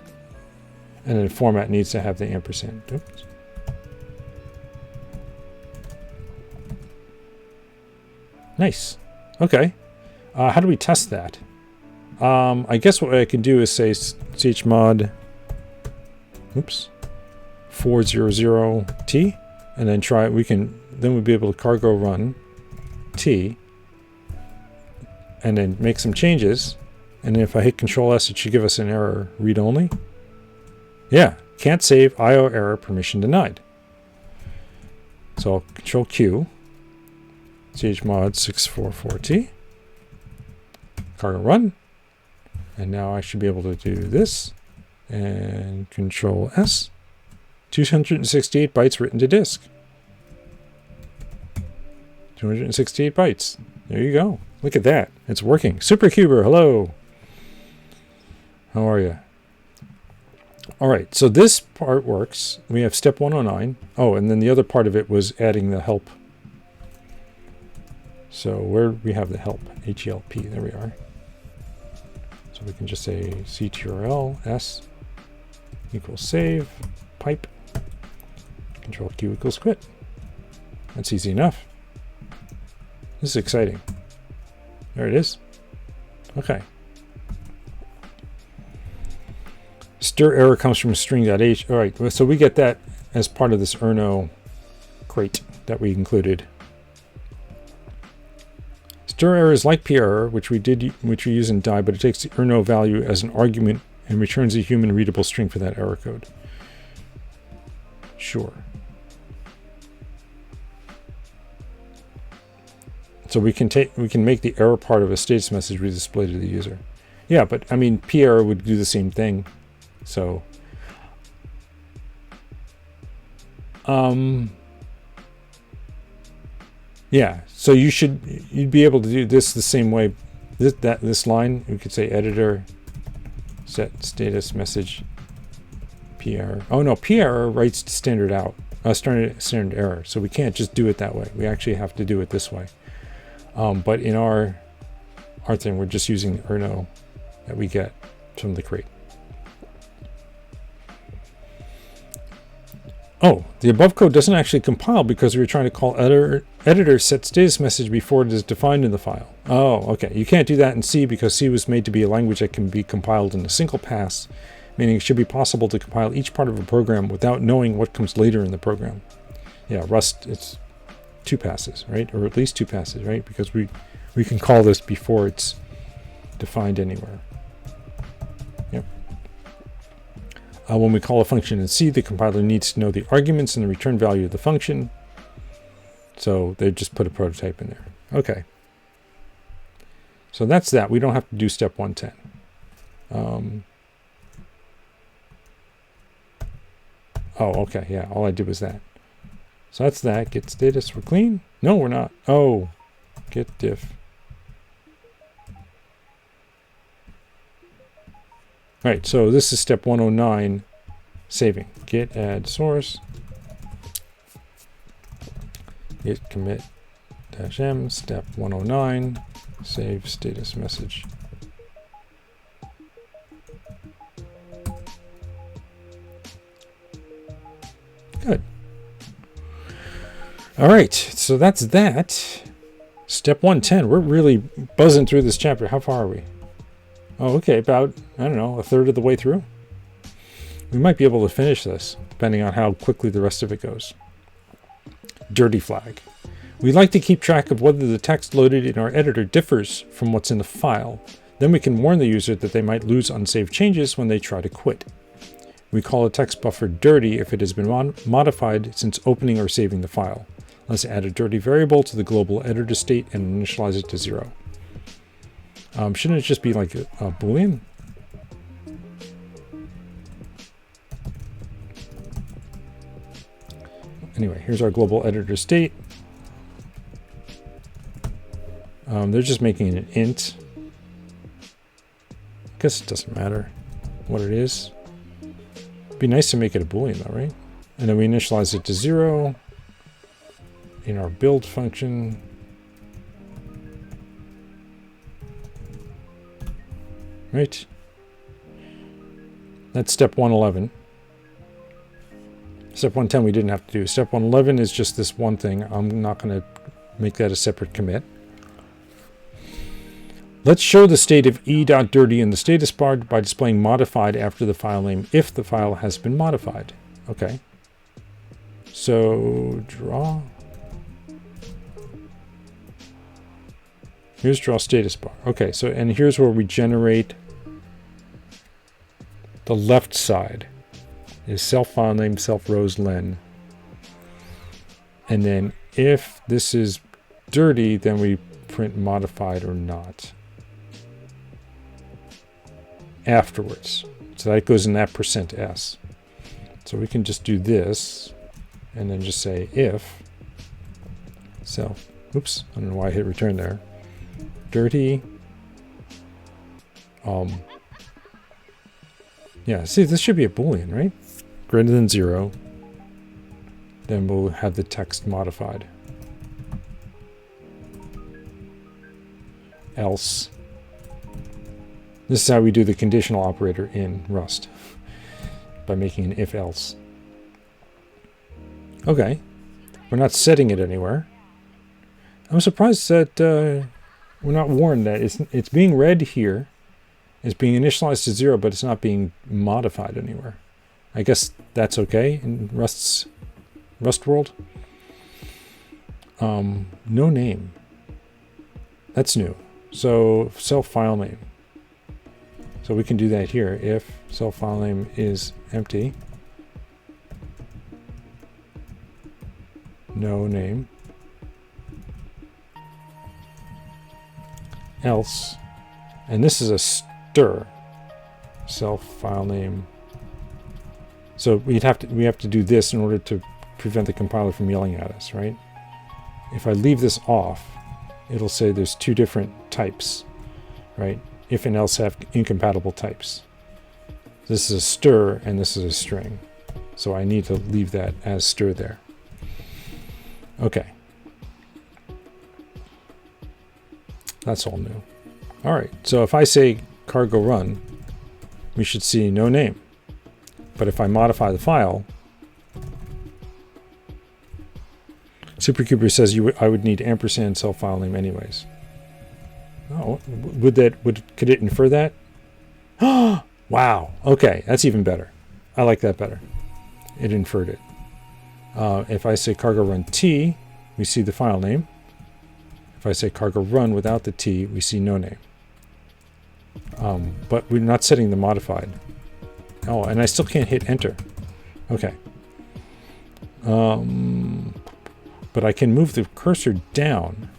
And then format needs to have the ampersand. Oops. Nice. Okay. How do we test that? I guess what I can do is say chmod, oops, 400t, and then try it. Then we'll be able to cargo run t, and then make some changes. And then if I hit Control S, it should give us an error, read only. Yeah, can't save, IO error, permission denied. So I'll Control Q, chmod 644t, cargo run, and now I should be able to do this, and Control S, 268 bytes written to disk. 268 bytes. There you go. Look at that. It's working. Supercuber, hello. How are you? All right, so this part works. We have step 109. Oh, and then the other part of it was adding the help. So where we have the help, HELP, there we are. So we can just say ctrl s equals save, pipe, Control Q equals quit. That's easy enough. This is exciting. There it is. Okay. Stir error comes from string.h. All right, so we get that as part of this Erno crate that we included. Stir error is like p error, which we use in die, but it takes the Erno value as an argument and returns a human readable string for that error code. Sure. So we can make the error part of a status message be displayed to the user. Yeah, but I mean p error would do the same thing. So yeah, so you'd be able to do this the same way. This line, we could say editor set status message p error. Oh no, p error writes to standard out, standard error. So we can't just do it that way. We actually have to do it this way. But in our thing, we're just using the Erno that we get from the crate. Oh, the above code doesn't actually compile because we were trying to call editor set status message before it is defined in the file. Oh, okay. You can't do that in C because C was made to be a language that can be compiled in a single pass, meaning it should be possible to compile each part of a program without knowing what comes later in the program. Yeah, Rust, it's 2 passes, right? Or at least 2 passes, right? Because we can call this before it's defined anywhere. Yep. When we call a function in C, the compiler needs to know the arguments and the return value of the function. So they just put a prototype in there. Okay. So that's that. We don't have to do step 110. Oh, okay. Yeah, all I did was that. So that's that. Get status. We're clean? No, we're not. Oh, get diff. All right, so this is step 109, saving. Git add source. Git commit -m, step 109, save status message. Good. All right, so that's that. Step 110, we're really buzzing through this chapter. How far are we? Oh, okay, about, I don't know, a third of the way through. We might be able to finish this, depending on how quickly the rest of it goes. Dirty flag. We like to keep track of whether the text loaded in our editor differs from what's in the file. Then we can warn the user that they might lose unsaved changes when they try to quit. We call a text buffer dirty if it has been modified since opening or saving the file. Let's add a dirty variable to the global editor state and initialize it to 0. Shouldn't it just be like a Boolean? Anyway, here's our global editor state. They're just making an int. I guess it doesn't matter what it is. It'd be nice to make it a Boolean though, right? And then we initialize it to 0 in our build function. Right? That's step 111. Step 110 we didn't have to do. Step 111 is just this one thing. I'm not going to make that a separate commit. Let's show the state of e.dirty in the status bar by displaying modified after the file name if the file has been modified. Okay. So draw. Here's draw status bar. Okay, so and here's where we generate the left side is self file name, self rows len. And then if this is dirty, then we print modified or not afterwards. So that goes in that %s. So we can just do this and then just say if self, oops, I don't know why I hit return there. Dirty. Yeah, see, this should be a Boolean, right? Greater than 0. Then we'll have the text modified. Else. This is how we do the conditional operator in Rust, by making an if-else. Okay, we're not setting it anywhere. I'm surprised that we're not warned that it's being read here. It's being initialized to 0, but it's not being modified anywhere. I guess that's okay in Rust world. No name. That's new. So self file name. So we can do that here if self file name is empty. No name. Else. And this is a stir. Self file name. So we have to do this in order to prevent the compiler from yelling at us, right? If I leave this off, it'll say there's two different types, right? If and else have incompatible types. This is a stir and this is a string. So I need to leave that as stir there. Okay. That's all new. All right, so if I say cargo run, we should see no name. But if I modify the file, Supercuber says I would need ampersand self file name anyways. Oh, could it infer that? Wow. Okay, that's even better. I like that better. It inferred it. If I say cargo run T, we see the file name. If I say cargo run without the T, we see no name. But we're not setting the modified. Oh, and I still can't hit enter. Okay. But I can move the cursor down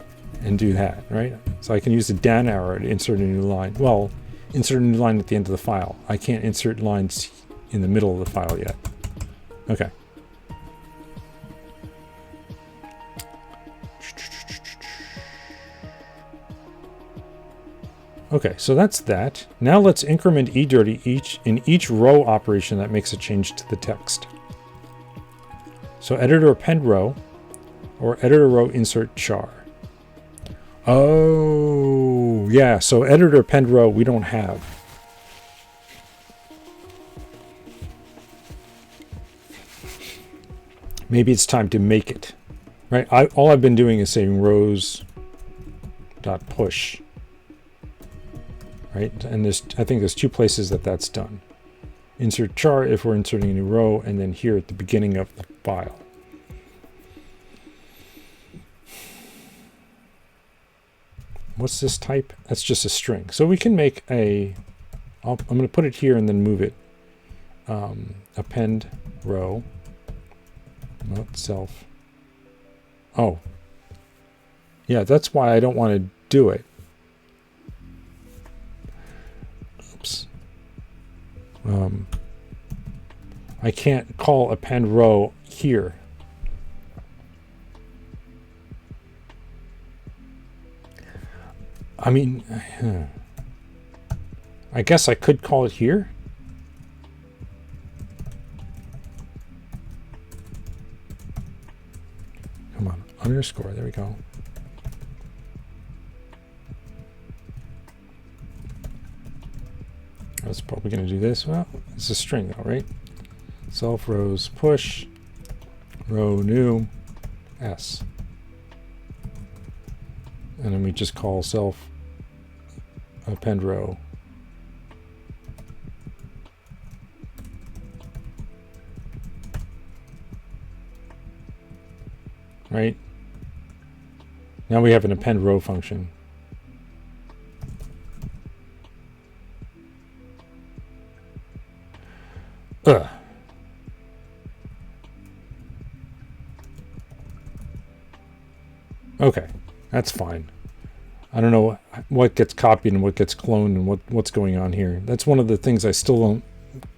and do that, right? So I can use the down arrow to insert a new line. Well, insert a new line at the end of the file. I can't insert lines in the middle of the file yet. Okay. Okay, so that's that. Now let's increment eDirty in each row operation that makes a change to the text. So editor append row, or editor row insert char. Oh, yeah, so editor append row we don't have. Maybe it's time to make it, right? All I've been doing is saying rows.push, right? And I think there's two places that's done. Insert char if we're inserting a new row, and then here at the beginning of the file. What's this type? That's just a string. So we can make I'm going to put it here and then move it. Append row, not self. Oh, yeah, that's why I don't want to do it. Oops. I can't call append row here. I mean, I guess I could call it here. underscore. There we go. I was probably going to do this. Well, it's a string though, right? Self rows push row new s. And then we just call self append row. Right? Now we have an append row function. Ugh. Okay, that's fine. I don't know what gets copied and what gets cloned and what's going on here. That's one of the things I still don't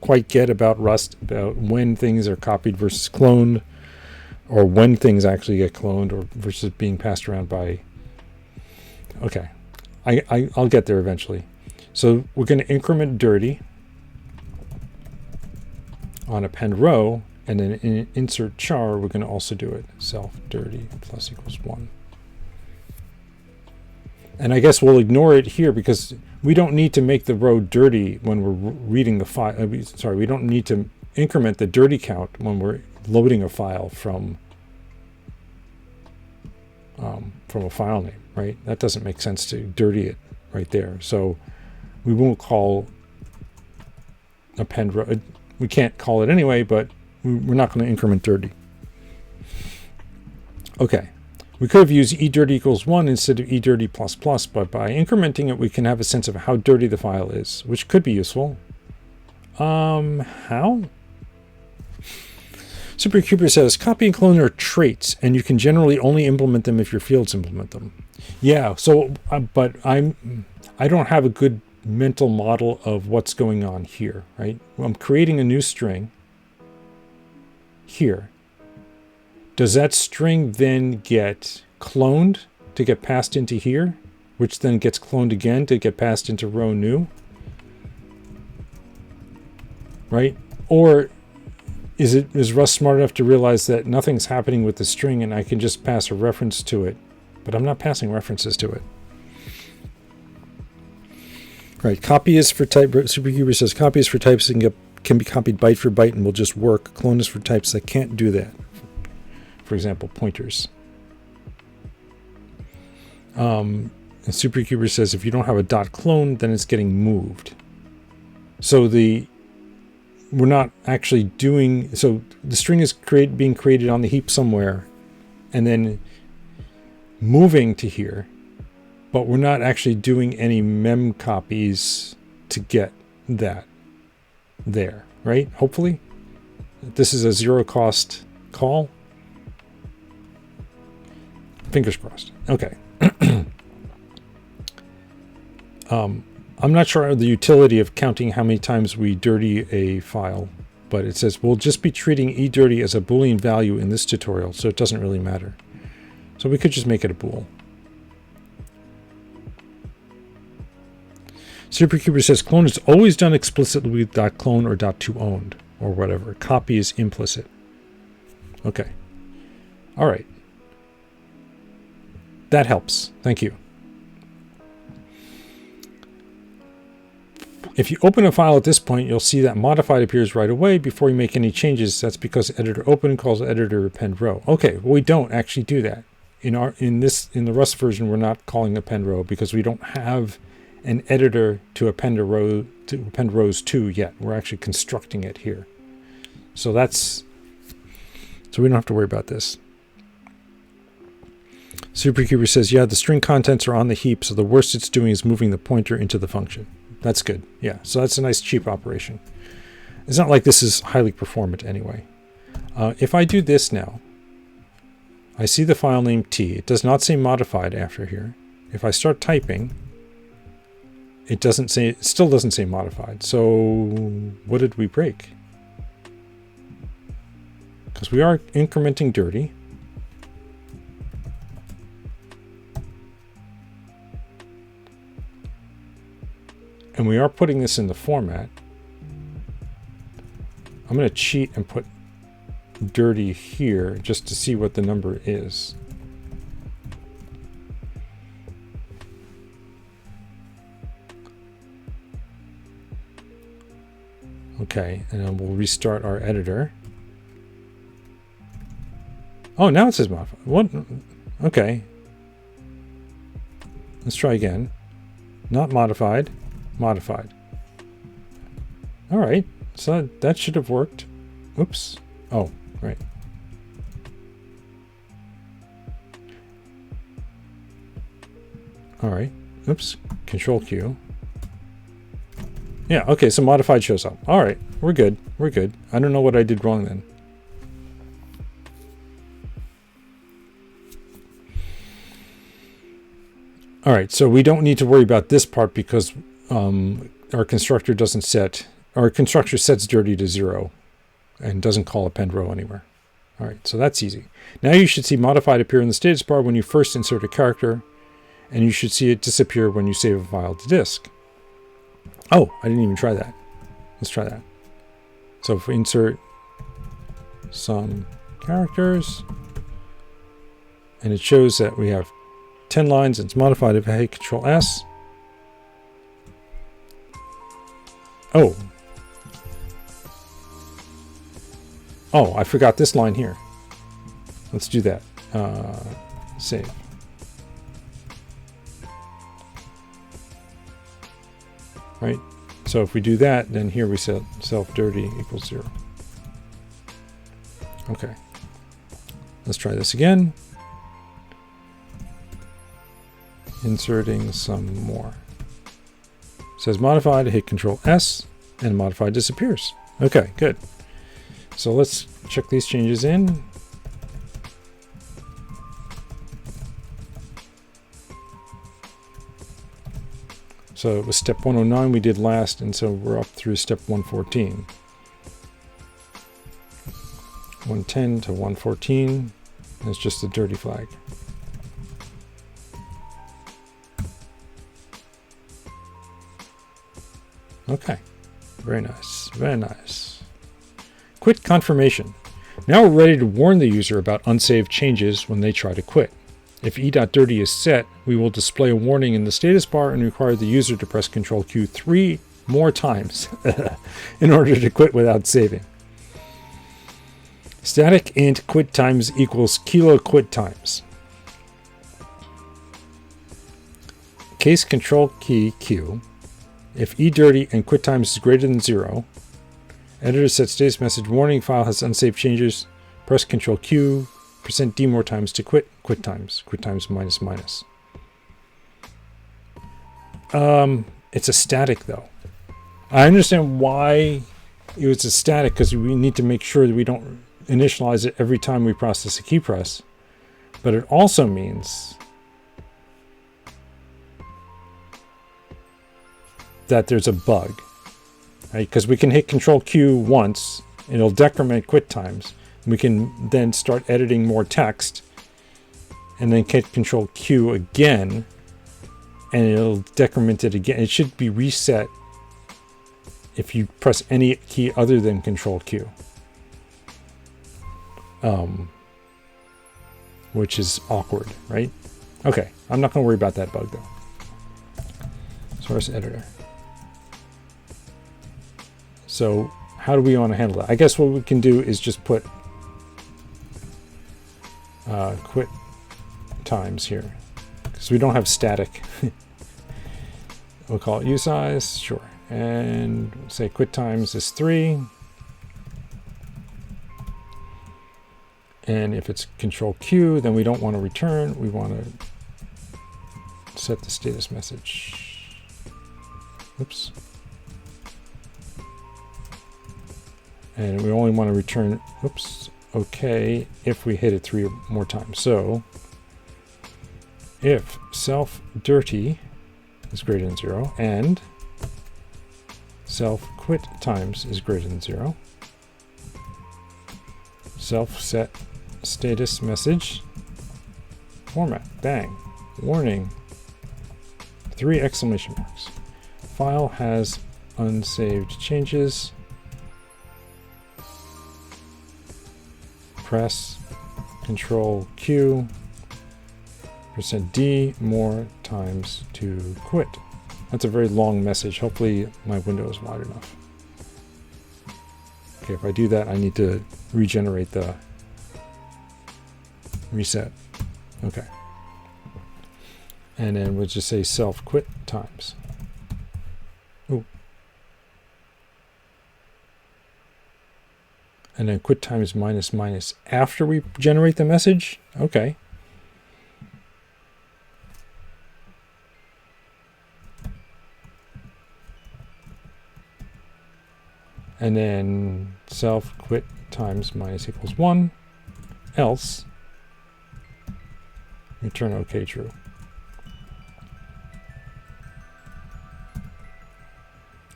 quite get about Rust, about when things are copied versus cloned, or when things actually get cloned or versus being passed around by... Okay, I'll get there eventually. So we're going to increment dirty on append row, and then in insert char, we're going to also do it. Self dirty plus equals 1. And I guess we'll ignore it here because we don't need to make the row dirty when we're reading the file. Sorry, we don't need to increment the dirty count when we're loading a file from a file name, right? That doesn't make sense to dirty it right there. So we won't call append row. We can't call it anyway, but we're not going to increment dirty. Okay. We could have used edirty equals 1 instead of edirty plus plus, but by incrementing it, we can have a sense of how dirty the file is, which could be useful. How? Supercuber says, copy and clone are traits, and you can generally only implement them if your fields implement them. Yeah, so, but I don't have a good mental model of what's going on here, right? Well, I'm creating a new string here. Does that string then get cloned to get passed into here, which then gets cloned again to get passed into row new? Right? Or is Rust smart enough to realize that nothing's happening with the string and I can just pass a reference to it, but I'm not passing references to it? Right, copy is for type. Supercuber says copy is for types that can be copied byte for byte and will just work. Clone is for types that can't do that. For example, pointers. And Supercuber says if you don't have a dot clone, then it's getting moved. So we're not actually doing, so the string is being created on the heap somewhere and then moving to here, but we're not actually doing any mem copies to get that there, right? Hopefully. This is a zero cost call. Fingers crossed. Okay. I'm not sure the utility of counting how many times we dirty a file, but it says we'll just be treating edirty as a Boolean value in this tutorial, so it doesn't really matter. So we could just make it a bool. Supercuber says clone is always done explicitly with .clone or .toOwned or whatever. Copy is implicit. Okay. All right. That helps. Thank you. If you open a file at this point, you'll see that modified appears right away before you make any changes. That's because editor open calls editor append row. Okay, well, we don't actually do that. In the Rust version, we're not calling append row because we don't have an editor to append a row to append rows to yet. We're actually constructing it here. So we don't have to worry about this. Supercuber says, yeah, the string contents are on the heap, so the worst it's doing is moving the pointer into the function. That's good. Yeah, so that's a nice cheap operation. It's not like this is highly performant anyway. If I do this now, I see the file name T. It does not say modified after here. If I start typing, it still doesn't say modified. So what did we break? Because we are incrementing dirty. And we are putting this in the format. I'm going to cheat and put dirty here just to see what the number is. Okay, and then we'll restart our editor. Oh, now it says modify. What? Okay. Let's try again. Not modified. Modified. All right. So that should have worked. Oops. Oh, right. All right. Oops. Control Q. Yeah, okay, so modified shows up. All right, we're good. We're good. I don't know what I did wrong then. All right, so we don't need to worry about this part because our constructor doesn't set, our constructor sets dirty to 0 and doesn't call append row anywhere. All right, so that's easy. Now you should see modified appear in the status bar when you first insert a character, and you should see it disappear when you save a file to disk. Oh, I didn't even try that. Let's try that. So if we insert some characters, and it shows that we have 10 lines, it's modified. If I hit Control S. Oh. Oh, I forgot this line here. Let's do that. Save. Right? So if we do that, then here we set self dirty equals 0. Okay. Let's try this again. Inserting some more. It says modified, hit Control S, and modified disappears. Okay, good. So let's check these changes in. So it was step 109 we did last, and so we're up through step 114. 110 to 114 is just a dirty flag. Okay, very nice, very nice. Quit confirmation. Now we're ready to warn the user about unsaved changes when they try to quit. If e.dirty is set, we will display a warning in the status bar and require the user to press Control Q 3 more times in order to quit without saving. Static int quit times equals kilo quit times. Case control key Q. If e.dirty and quit times is greater than 0, editor sets status message warning file has unsaved changes. Press Control Q %d more times to quit times minus minus. It's a static though. I understand why it was a static, because we need to make sure that we don't initialize it every time we process a key press, but it also means that there's a bug, right? Because we can hit Control Q once, it'll decrement quit times. We can then start editing more text, and then hit Control Q again, and it'll decrement it again. It should be reset if you press any key other than Control Q, which is awkward, right? Okay, I'm not going to worry about that bug though. Source editor. So how do we want to handle that? I guess what we can do is just put quit times here, because we don't have static. We'll call it usize, sure, and say quit times is 3, and if it's Control Q, then we don't want to return, we want to set the status message. Oops. And we only want to return, oops, okay, if we hit it 3 more times. So if self dirty is greater than 0 and self quit times is greater than 0, self set status message format, bang, warning, 3 exclamation marks. File has unsaved changes. Press Control Q %d more times to quit. That's a very long message. Hopefully my window is wide enough. Okay, if I do that, I need to regenerate the reset. Okay. And then we'll just say self quit times. Ooh. And then quit times minus minus after we generate the message. Okay. And then self quit times minus equals 1, else return OK true.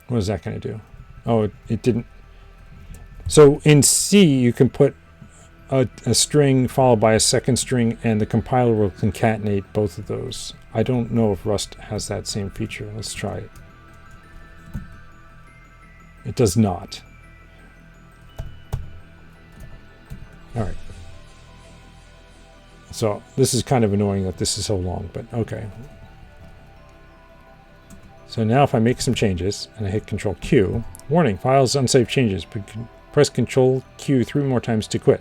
What is that going to do? Oh, it didn't. So in C, you can put a string followed by a second string, and the compiler will concatenate both of those. I don't know if Rust has that same feature. Let's try it. It does not. All right. So this is kind of annoying that this is so long, but okay. So now if I make some changes and I hit Control Q, warning, files unsaved changes. Press Control Q 3 more times to quit.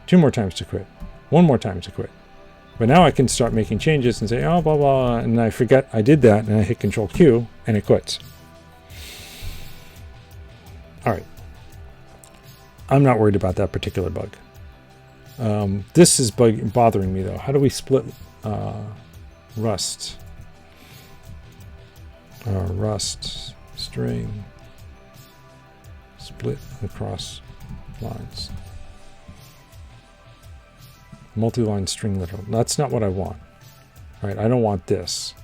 2 more times to quit. 1 more time to quit. But now I can start making changes and say, oh, blah, blah, and I forget I did that, and I hit Control Q, and it quits. All right. I'm not worried about that particular bug. This is bothering me, though. How do we split Rust? Rust string split across lines. Multi-line string literal. That's not what I want. All right, I don't want this.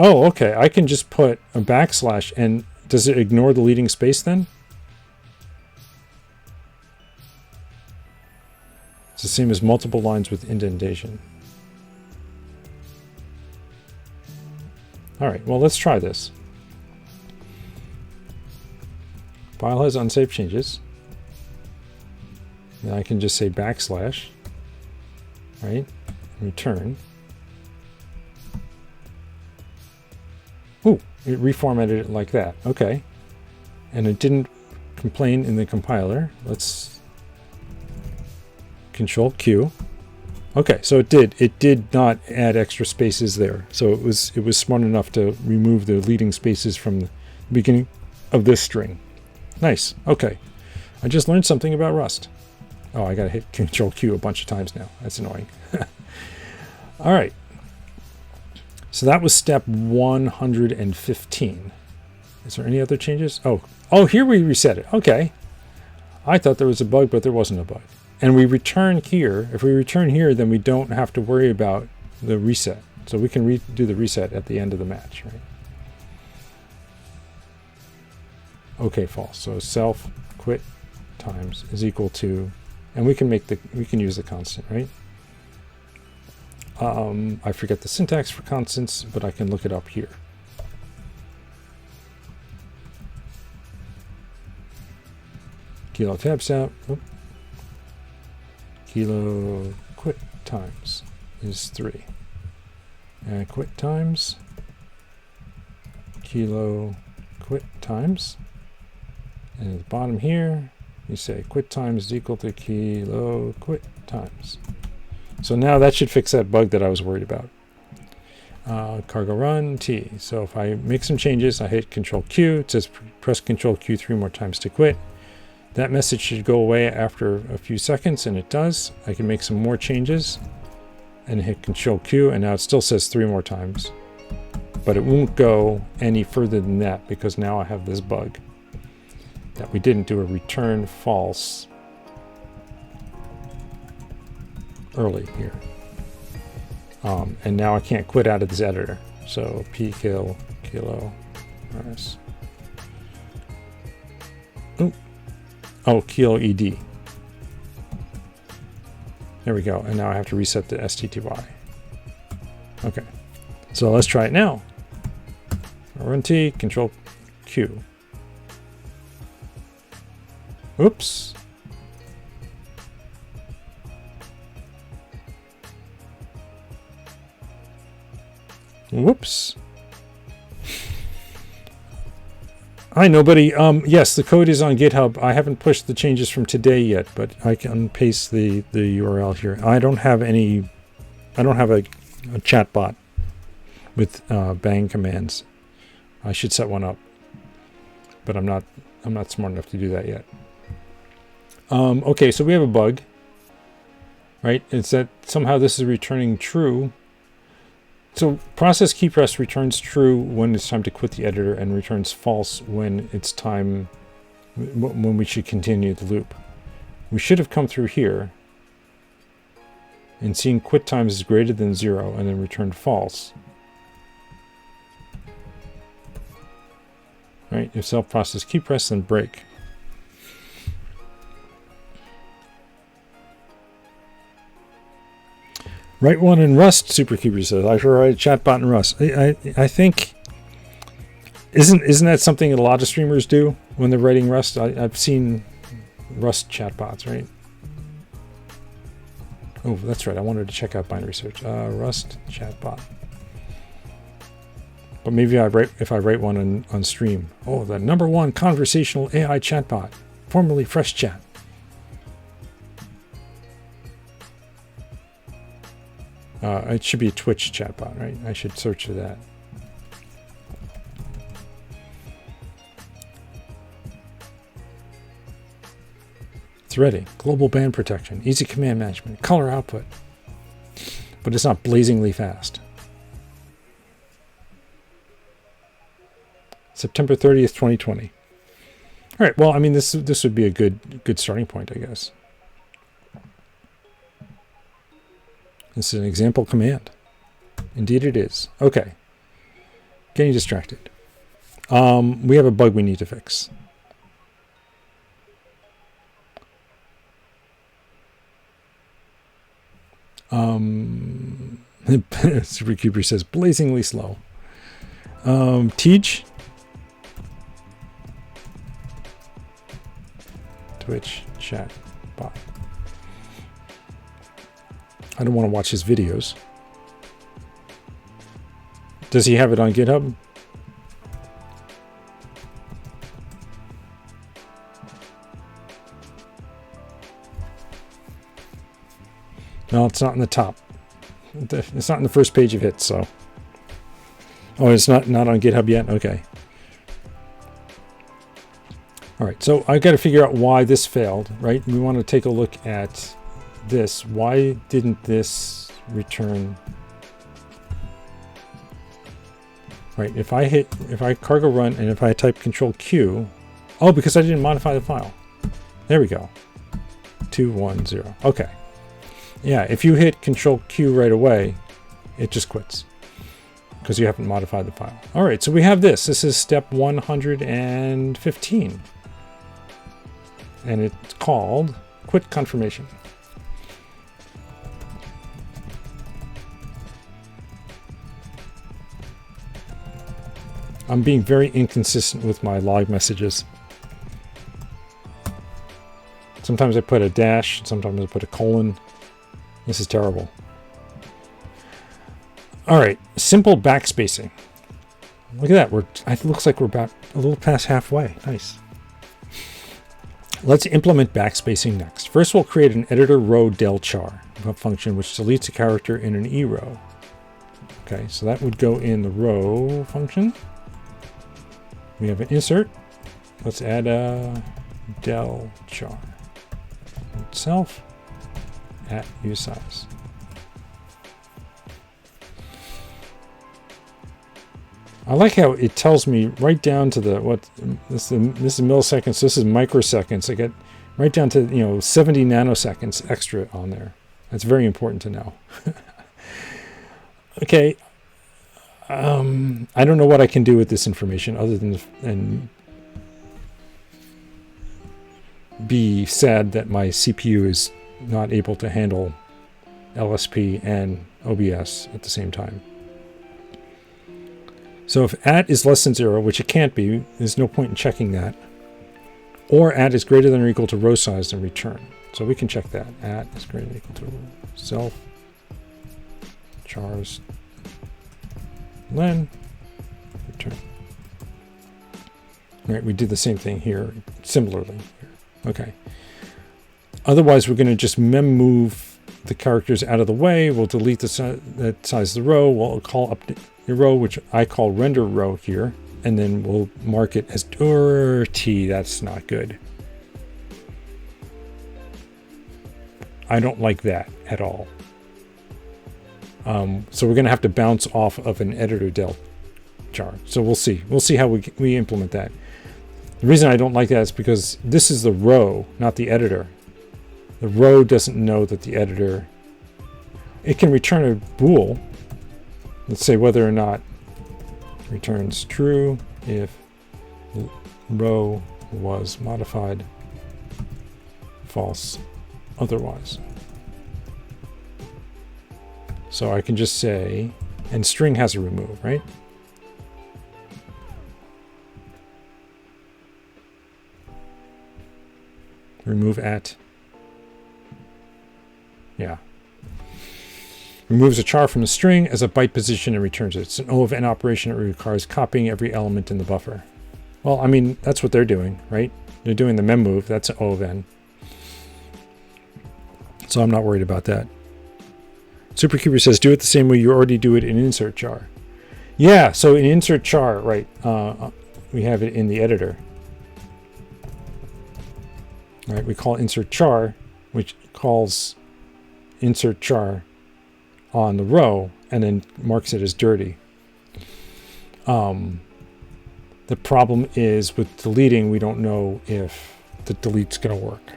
Oh, okay. I can just put a backslash, and does it ignore the leading space then? It's the same as multiple lines with indentation. All right, well, let's try this. File has unsaved changes. Then I can just say backslash, right? Return. Ooh, it reformatted it like that. Okay. And it didn't complain in the compiler. Let's Control Q. Okay, so it did. It did not add extra spaces there. So it was smart enough to remove the leading spaces from the beginning of this string. Nice. Okay. I just learned something about Rust. Oh, I got to hit Control Q a bunch of times now. That's annoying. All right. So that was step 115. Is there any other changes? Oh, here we reset it. Okay. I thought there was a bug, but there wasn't a bug. And we return here. If we return here, then we don't have to worry about the reset. So we can do the reset at the end of the match, right? Okay, false. So self quit times is equal to, and we can use the constant, right? I forget the syntax for constants, but I can look it up here. Kilo tabs out. Oop. Kilo quit times is 3. And quit times. Kilo quit times. And at the bottom here, you say quit times is equal to kilo quit times. So now that should fix that bug that I was worried about. Cargo run T. So if I make some changes, I hit Control Q. It says press Control Q 3 more times to quit. That message should go away after a few seconds, and it does. I can make some more changes and hit Control Q, and now it still says 3 more times. But it won't go any further than that because now I have this bug that we didn't do a return false early here. And now I can't quit out of this editor. So p kilo minus. Oh, kilo ed. There we go. And now I have to reset the stty. Okay. So let's try it now. Run T, Control Q. Oops. Whoops. Hi, nobody. Yes, the code is on GitHub. I haven't pushed the changes from today yet, but I can paste the URL here. I don't have a chat bot with bang commands. I should set one up, but I'm not smart enough to do that yet. Okay, so we have a bug, right? It's that somehow this is returning true. So process key press returns true when it's time to quit the editor and returns false when it's time, when we should continue the loop. We should have come through here and seen quit times is greater than 0 and then returned false. Right, if self-process key press, then break. Write one in Rust, Superkeeper says. I should write a chatbot in Rust. I think, isn't that something that a lot of streamers do when they're writing Rust? I've seen Rust chatbots, right? Oh, that's right. I wanted to check out binary search. Rust chatbot. But maybe if I write one on stream. Oh, the #1 conversational AI chatbot, formerly Fresh Chat. It should be a Twitch chatbot, right? I should search for that. It's ready. Global band protection, easy command management, color output. But it's not blazingly fast. September 30th, 2020. All right, well, I mean, this would be a good starting point, I guess. This is an example command. Indeed it is. Okay. Getting distracted. We have a bug we need to fix. Superkeeper says blazingly slow. Teach. Twitch chat bot. I don't want to watch his videos. Does he have it on GitHub? No, it's not in the top. It's not in the first page of hits, so. Oh, it's not on GitHub yet? Okay. All right, so I've got to figure out why this failed, right? We want to take a look at this. Why didn't this return? Right, if I cargo run and if I type Control Q, oh, because I didn't modify the file. There we go. 210. Okay. Yeah, if you hit Control Q right away, it just quits because you haven't modified the file. All right, so we have this. This is step 115. And it's called quit confirmation. I'm being very inconsistent with my log messages. Sometimes I put a dash, sometimes I put a colon. This is terrible. All right, simple backspacing. Look at that. It looks like we're about a little past halfway. Nice. Let's implement backspacing next. First, we'll create an editor row del char function which deletes a character in an e row. Okay, so that would go in the row function. We have an insert. Let's add a del char itself at usize. I like how it tells me right down to this is milliseconds, so this is microseconds. I get right down to 70 nanoseconds extra on there. That's very important to know. Okay. I don't know what I can do with this information other than be sad that my CPU is not able to handle LSP and OBS at the same time. So if at is less than 0, which it can't be, there's no point in checking that. Or at is greater than or equal to row size, then return. So we can check that. At is greater than or equal to self chars len, return. All right, we did the same thing here, similarly. Okay. Otherwise, we're going to just mem move the characters out of the way. We'll delete that size of the row. We'll call update the row, which I call render row here, and then we'll mark it as dirty. That's not good. I don't like that at all. So we're going to have to bounce off of an editor del char. So we'll see. We'll see how we implement that. The reason I don't like that is because this is the row, not the editor. The row doesn't know that the editor... It can return a bool. Let's say whether or not returns true if row was modified, false otherwise. So I can just say, and string has a remove, right? Remove at, yeah. Removes a char from the string as a byte position and returns it. It's an O of N operation that requires copying every element in the buffer. Well, I mean, that's what they're doing, right? They're doing the mem move. That's an O of N. So I'm not worried about that. Superkeeper says, do it the same way you already do it in insert char. Yeah, so in insert char, right, we have it in the editor. Right, we call insert char, which calls insert char on the row and then marks it as dirty. The problem is with deleting, we don't know if the delete's going to work.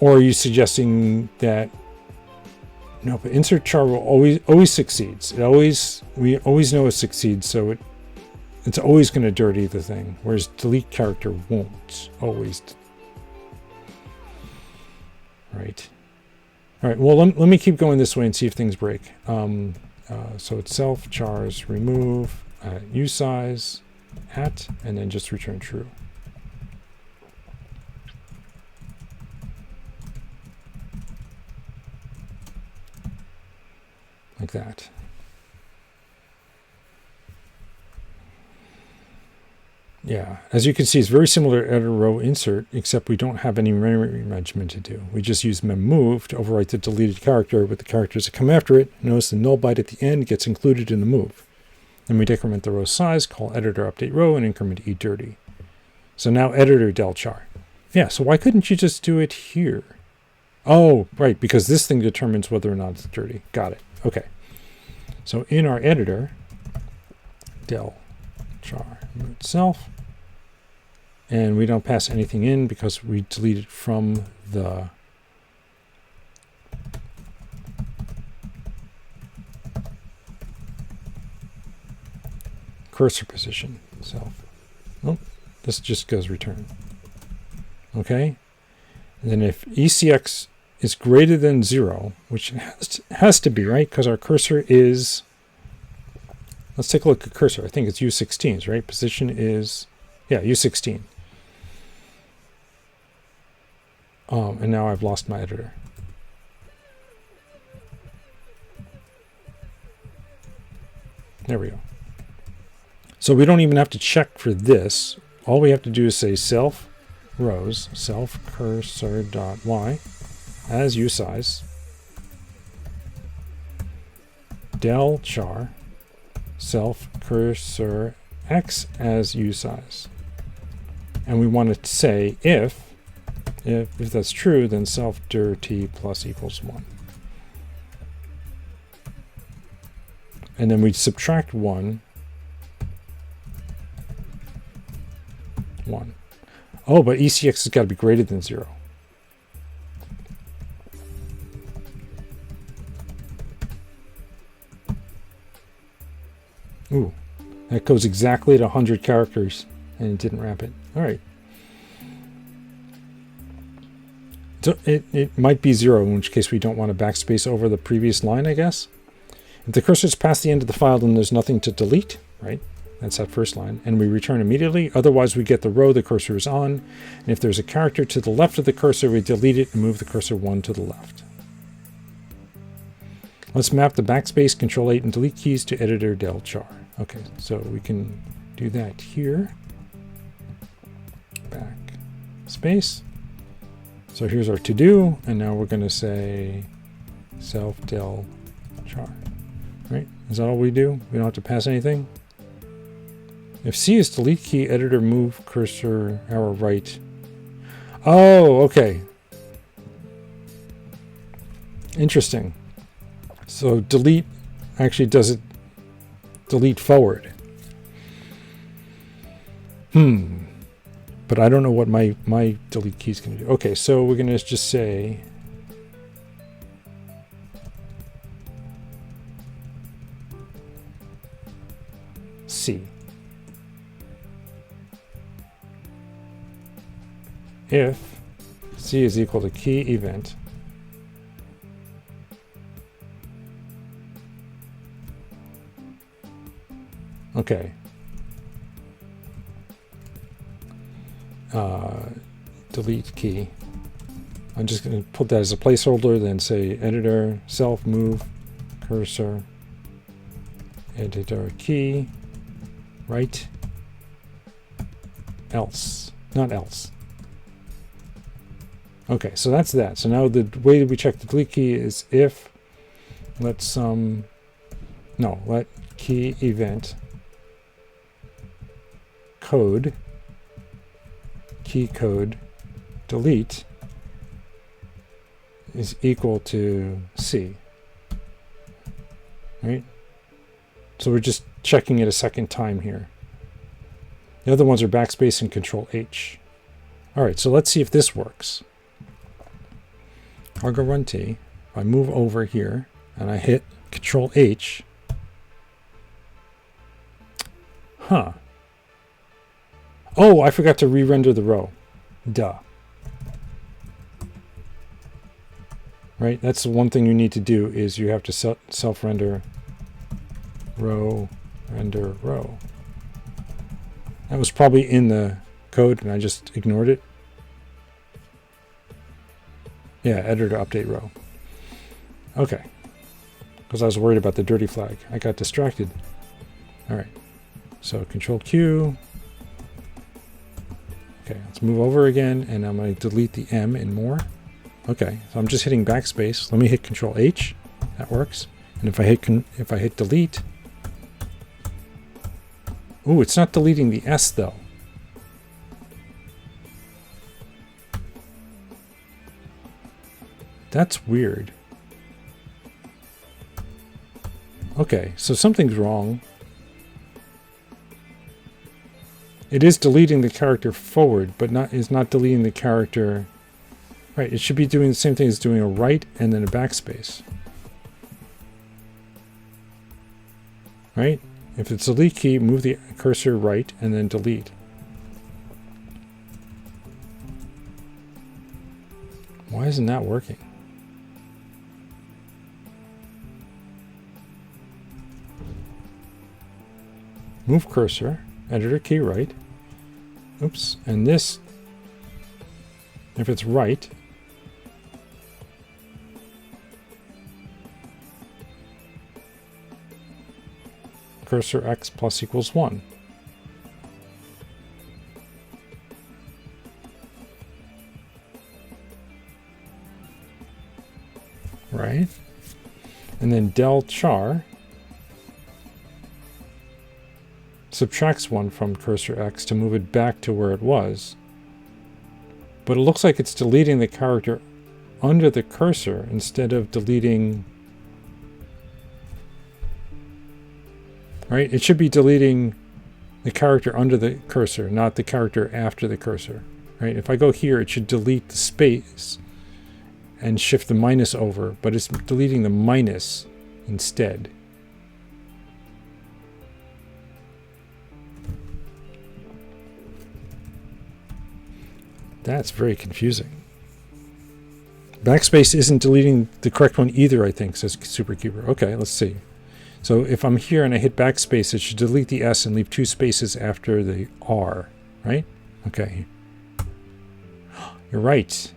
Or are you suggesting that no, but insert char will always succeeds. We always know it succeeds, so it's always going to dirty the thing, whereas delete character won't always. Right. All right. Well, let me keep going this way and see if things break. So it's self chars remove usize at, and then just return true. Like that. Yeah, as you can see, it's very similar to editor row insert, except we don't have any memory management to do. We just use mem move to overwrite the deleted character with the characters that come after it. Notice the null byte at the end gets included in the move. Then we decrement the row size, call editor update row, and increment e dirty. So now editor del char. Yeah, so why couldn't you just do it here? Oh, right, because this thing determines whether or not it's dirty. Got it. Okay. So in our editor, del char itself, and we don't pass anything in because we delete it from the cursor position itself. Oh, this just goes return. Okay, and then if ECX is greater than 0, which it has to be, right? Because our cursor is, let's take a look at cursor. I think it's U16s, right? Position is, yeah, U16. And now I've lost my editor. There we go. So we don't even have to check for this. All we have to do is say self rows, self cursor dot y as usize, del char, self cursor x as usize. And we want to say if that's true, then self dir t plus equals 1. And then we subtract 1. Oh, but ECX has got to be greater than 0. Ooh, that goes exactly to 100 characters, and it didn't wrap it. All right. So it might be 0, in which case we don't want to backspace over the previous line, I guess. If the cursor is past the end of the file, then there's nothing to delete, right? That's that first line. And we return immediately. Otherwise, we get the row the cursor is on. And if there's a character to the left of the cursor, we delete it and move the cursor 1 to the left. Let's map the backspace, Control 8, and delete keys to editor del char. Okay, so we can do that here. Backspace. So here's our to-do, and now we're going to say self del char. Right? Is that all we do? We don't have to pass anything? If C is delete key, editor move cursor arrow right. Oh, okay. Interesting. So delete actually does it delete forward. But I don't know what my delete key is going to do. Okay, so we're going to just say C. If C is equal to key event, okay, delete key. I'm just going to put that as a placeholder, then say editor self move cursor editor key right else, not else. Okay, so that's that. So now the way that we check the delete key is if let key event code key code delete is equal to C. Right? So we're just checking it a second time here. The other ones are backspace and Control H. All right, so let's see if this works. I'll go run T. If I move over here and I hit Control H. Huh. Oh, I forgot to re-render the row. Duh. Right? That's the one thing you need to do is you have to self-render row, render row. That was probably in the code and I just ignored it. Yeah, editor update row. Okay. Because I was worried about the dirty flag. I got distracted. All right. So Control Q. Okay, let's move over again, and I'm going to delete the M in more. Okay, so I'm just hitting backspace. Let me hit Control H. That works. And if I hit delete, ooh, it's not deleting the S though. That's weird. Okay, so something's wrong. It is deleting the character forward, but is not deleting the character. Right, it should be doing the same thing as doing a right and then a backspace. Right? If it's a delete key, move the cursor right and then delete. Why isn't that working? Move cursor, editor key right. Oops, and this, if it's right, cursor X plus equals 1. Right? And then del char subtracts 1 from cursor X to move it back to where it was. But it looks like it's deleting the character under the cursor instead of deleting. Right? It should be deleting the character under the cursor, not the character after the cursor. Right? If I go here, it should delete the space and shift the minus over, but it's deleting the minus instead. That's very confusing. Backspace isn't deleting the correct one either, I think, says Superkeeper. Okay, let's see. So if I'm here and I hit backspace, it should delete the S and leave 2 spaces after the R, right? Okay. You're right.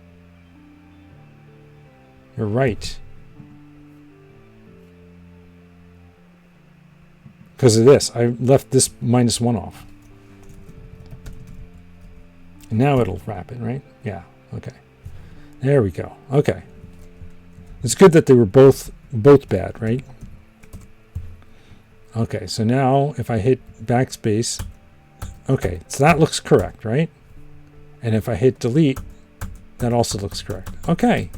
You're right. because of this. I left this -1 off. And now it'll wrap it, right? Yeah, okay. There we go. Okay. It's good that they were both bad, right? Okay, so now if I hit backspace, okay, so that looks correct, right? And if I hit delete, that also looks correct. Okay,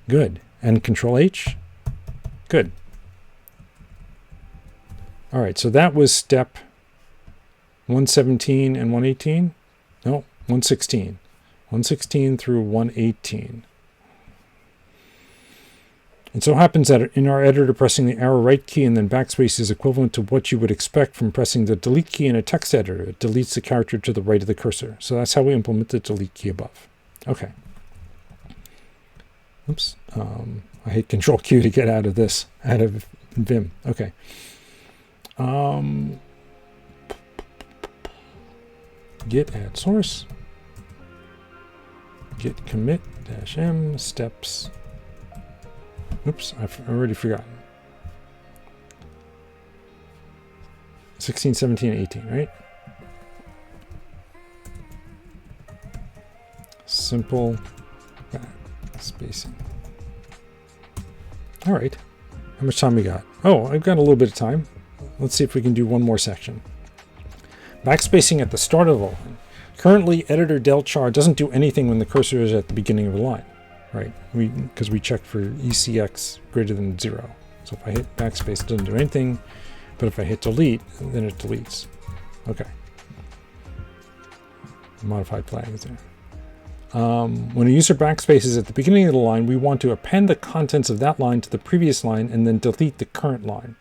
good. And Control H, good. All right, so that was step 117 and 118. No, 116. 116 through 118. It so happens that in our editor, pressing the arrow right key and then backspace is equivalent to what you would expect from pressing the delete key in a text editor. It deletes the character to the right of the cursor. So that's how we implement the delete key above. Okay. Oops. I hit Control Q to get out of this, out of Vim. Okay. Git add source. Git commit -m steps. Oops, I've already forgotten. 16, 17, 18, right? Simple spacing. All right. How much time we got? Oh, I've got a little bit of time. Let's see if we can do one more section. Backspacing at the start of the line. Currently, editor del char doesn't do anything when the cursor is at the beginning of the line, right? Because we checked for ECX greater than 0. So if I hit backspace, it doesn't do anything. But if I hit delete, then it deletes. Okay. Modified flag is there. When a user backspaces at the beginning of the line, we want to append the contents of that line to the previous line and then delete the current line.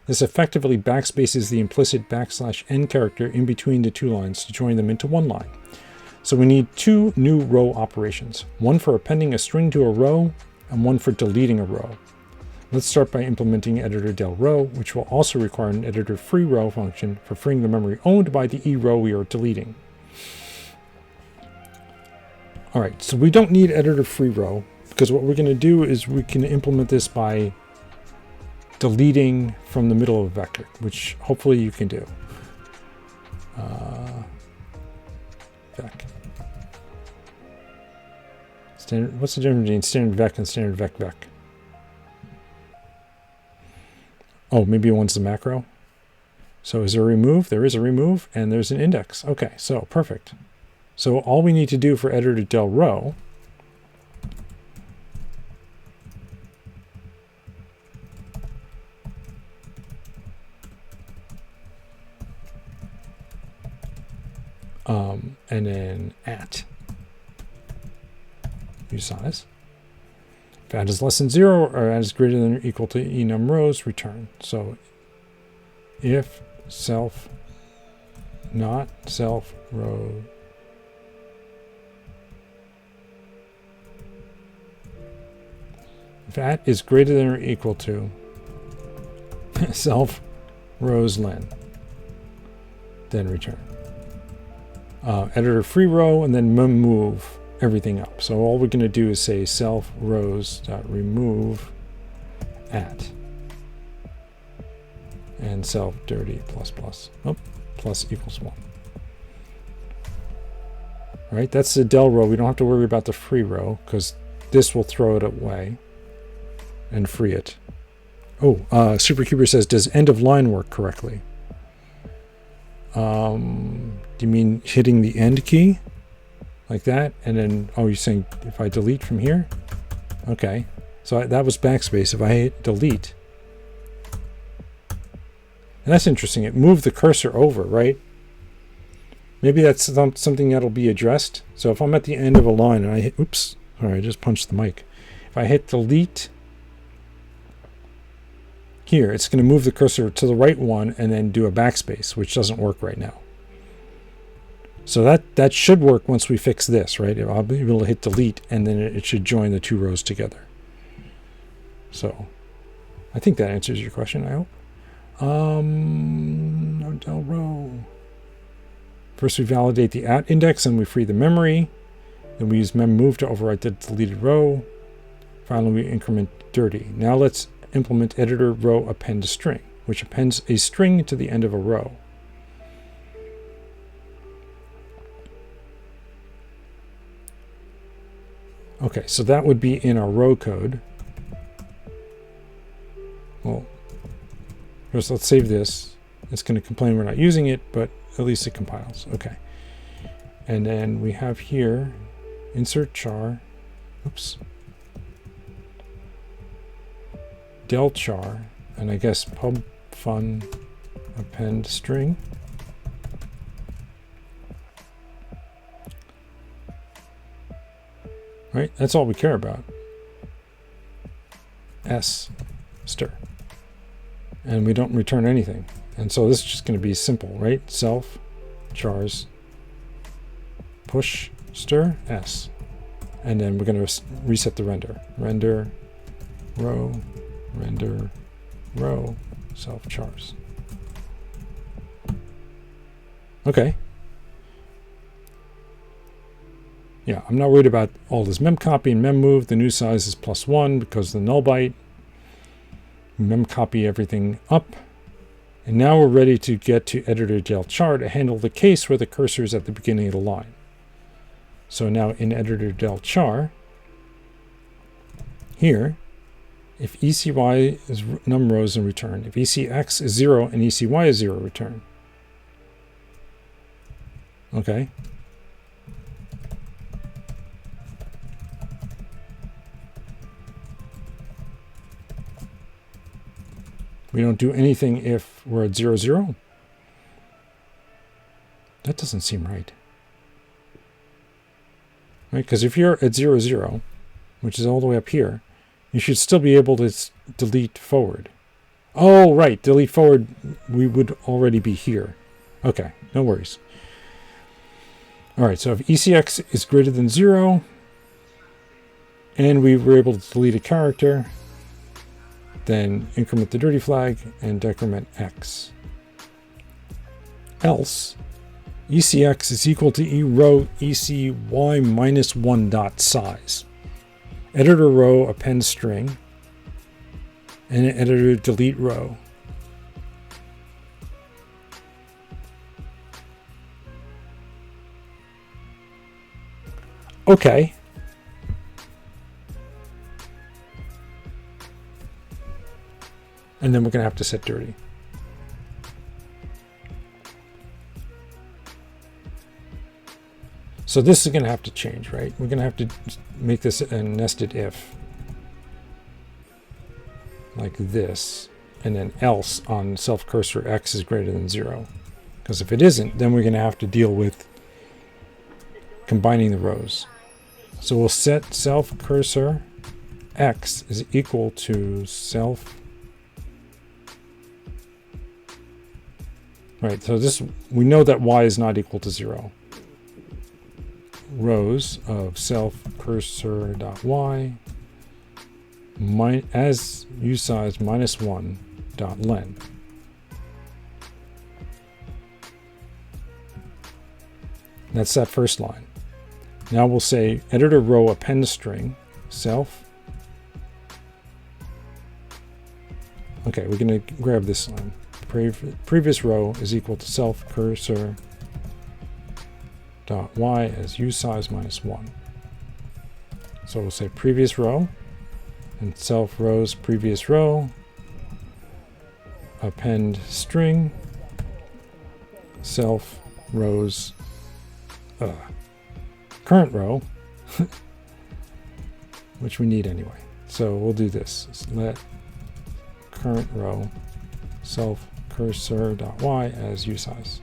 This effectively backspaces the implicit \n character in between the two lines to join them into one line. So we need two new row operations, one for appending a string to a row and one for deleting a row. Let's start by implementing editor del row, which will also require an editor free row function for freeing the memory owned by the row we are deleting. All right, so we don't need editor free row because what we're going to do is we can implement this by deleting from the middle of a vector, which hopefully you can do. Vec. Standard, what's the difference between standard vec and standard vec? Oh, maybe one's the macro. So is there a remove? There is a remove, and there's an index. Okay, so perfect. So all we need to do for editor del row and then at usize. If at is less than 0 or at is greater than or equal to enum rows, return. So if self not self row if at is greater than or equal to self rows len, then return. Editor free row and then move everything up. So all we're going to do is say self rows dot remove at and self dirty plus plus equals 1. All right, that's the del row. We don't have to worry about the free row because this will throw it away and free it. Oh, Supercuber says, does end of line work correctly? Do you mean hitting the end key like that? And then, oh, you're saying if I delete from here? Okay. So that was backspace. If I hit delete, and that's interesting. It moved the cursor over, right? Maybe that's something that'll be addressed. So if I'm at the end of a line and I hit, oops, sorry, I just punched the mic. If I hit delete here, it's going to move the cursor to the right one and then do a backspace, which doesn't work right now. So that should work once we fix this, right? I'll be able to hit delete and then it should join the two rows together. So I think that answers your question, I hope. No del row. First we validate the at index and we free the memory. Then we use mem_move to overwrite the deleted row. Finally we increment dirty. Now let's implement editor row append string. which appends a string to the end of a row. Okay, so that would be in our row code. Well, first let's save this. It's going to complain we're not using it, but at least it compiles. Okay. And then we have here, insert char, oops, del char, and I guess pub fun append string. Right, that's all we care about. S stir. And we don't return anything. And so this is just going to be simple, right? Self chars push stir S. And then we're going to reset the render. Render row, self chars. Okay. Yeah, I'm not worried about all this mem copy and mem move. The new size is +1 because of the null byte. Mem copy everything up. And now we're ready to get to editor del char to handle the case where the cursor is at the beginning of the line. So now in editor del char, here, if ECY is num rows and return, if ECX is 0 and ECY is 0, return. Okay. We don't do anything if we're at 0, 0. That doesn't seem right. Right? Because if you're at 0, 0, which is all the way up here, you should still be able to delete forward. Oh, right. Delete forward, we would already be here. Okay, no worries. All right, so if ECX is greater than 0, and we were able to delete a character, then increment the dirty flag and decrement X. Else, ECX is equal to eRow ECY minus 1 dot size. Editor row append string, and an editor delete row. Okay. And then we're going to have to set dirty. So this is going to have to change, right? We're going to have to make this a nested if. Like this. And then else on self cursor X is greater than 0. Because if it isn't, then we're going to have to deal with combining the rows. So we'll set self cursor X is equal to self. Right, so this, we know that Y is not equal to 0. Rows of self cursor dot Y as usize minus 1 dot len. That's that first line. Now we'll say editor row append string self. Okay, we're going to grab this line. Previous row is equal to self cursor dot Y as usize minus 1. So we'll say previous row and self rows previous row append string self rows current row which we need anyway. So we'll do this. Let current row self cursor dot Y as usize.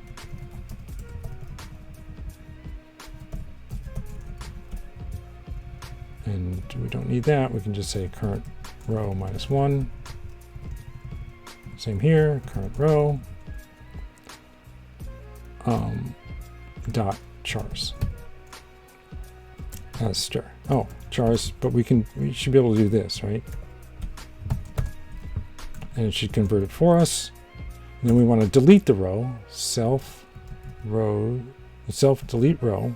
And we don't need that. We can just say current row minus 1. Same here, current row dot chars as stir. Oh, chars, but we should be able to do this, right? And it should convert it for us. And then we want to delete the row, self delete row,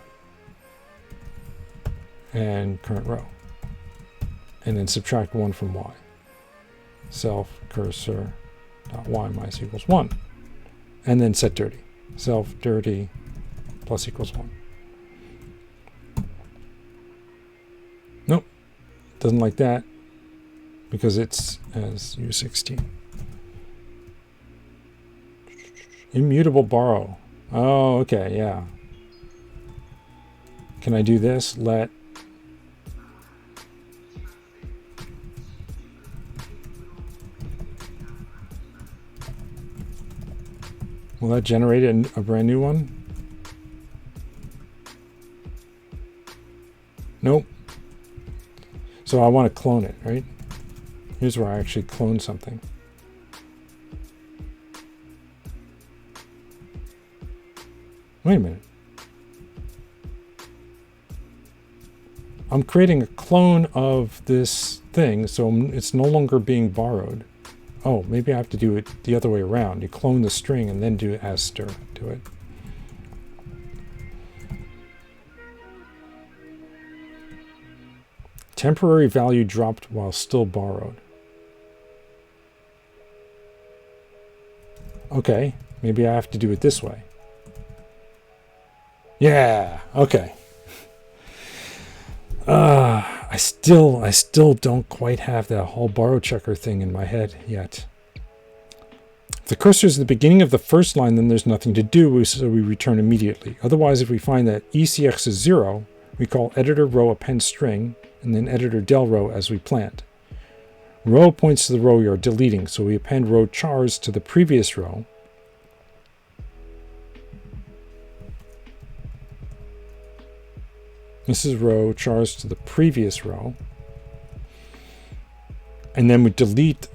and current row. And then subtract 1 from Y. Self cursor dot y minus equals 1. And then set dirty. Self dirty plus equals 1. Nope. Doesn't like that because it's as U16. Immutable borrow. Oh, okay, yeah. Can I do this? Let will that generate a brand new one? Nope. So I want to clone it, right? Here's where I actually clone something. Wait a minute. I'm creating a clone of this thing, so it's no longer being borrowed. Oh, maybe I have to do it the other way around. You clone the string and then do as stir to it. Temporary value dropped while still borrowed. Okay, maybe I have to do it this way. Yeah, okay. I still don't quite have that whole borrow checker thing in my head yet. If the cursor is at the beginning of the first line, then there's nothing to do, so we return immediately. Otherwise, if we find that ECX is 0, we call editor row append string, and then editor del row as we planned. Row points to the row you're deleting, so we append row chars to the previous row. This is row chars to the previous row. And then we delete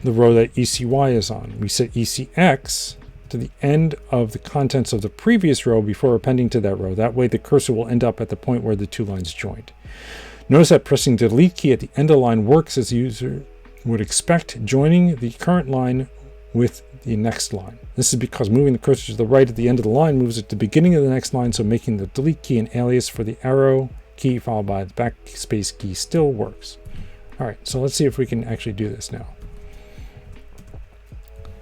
the row that ECY is on. We set ECX to the end of the contents of the previous row before appending to that row. That way the cursor will end up at the point where the two lines joined. Notice that pressing the delete key at the end of the line works as the user would expect, joining the current line with the next line. This is because moving the cursor to the right at the end of the line moves it to the beginning of the next line, so making the delete key an alias for the arrow key followed by the backspace key still works. All right, so let's see if we can actually do this now.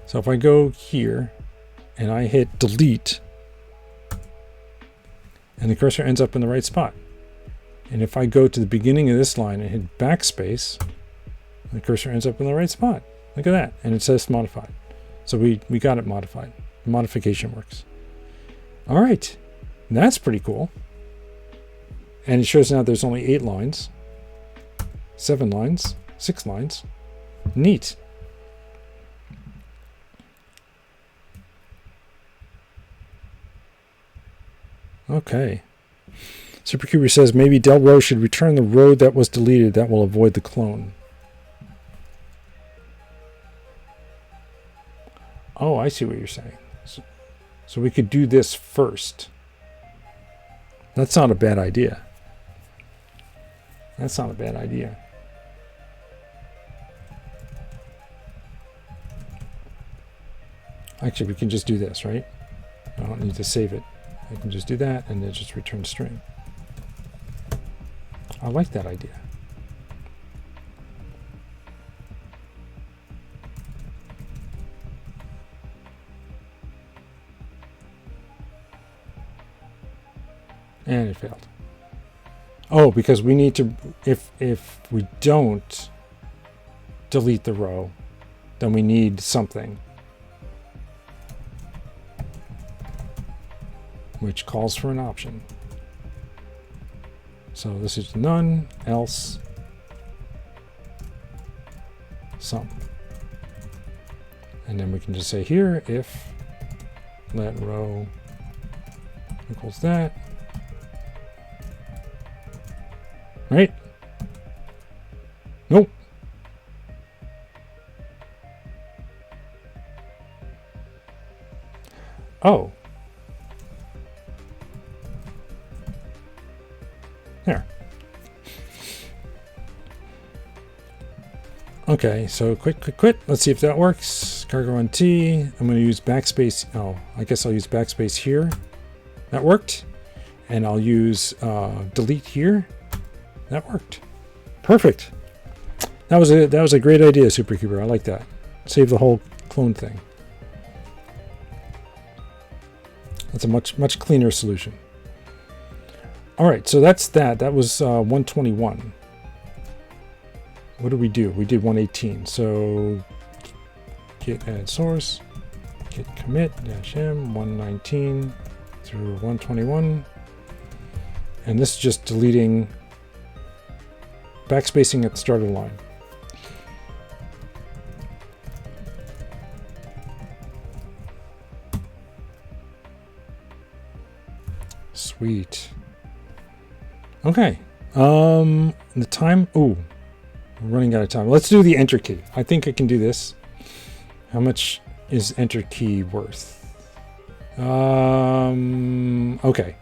So if I go here and I hit delete, and the cursor ends up in the right spot. And if I go to the beginning of this line and hit backspace, the cursor ends up in the right spot. Look at that, and it says modified. So we got it modified. The modification works. All right, that's pretty cool. And it shows now there's only 8 lines, 7 lines, 6 lines. Neat. Okay. Supercuber says maybe del row should return the row that was deleted. That will avoid the clone. Oh, I see what you're saying. So we could do this first. That's not a bad idea. That's not a bad idea. Actually, we can just do this, right? I don't need to save it. I can just do that and then just return string. I like that idea. And it failed. Oh, because we need to, if we don't delete the row, then we need something which calls for an option. So this is none, else, some. And then we can just say here, if let row equals that. Right? Nope. Oh. There. Okay, so quit. Let's see if that works. Cargo on T. I'm going to use backspace. Oh, I guess I'll use backspace here. That worked. And I'll use delete here. That worked. Perfect. That was a great idea, Supercuber. I like that. save the whole clone thing. That's a much cleaner solution. All right, so that's that. That was 121. What did we do? We did 118. So git add source, git commit -m 119 through 121. And this is just deleting, backspacing at the start of the line. Sweet. Okay. The time. Oh, we're running out of time. Let's do the enter key. I think I can do this. How much is enter key worth? Okay.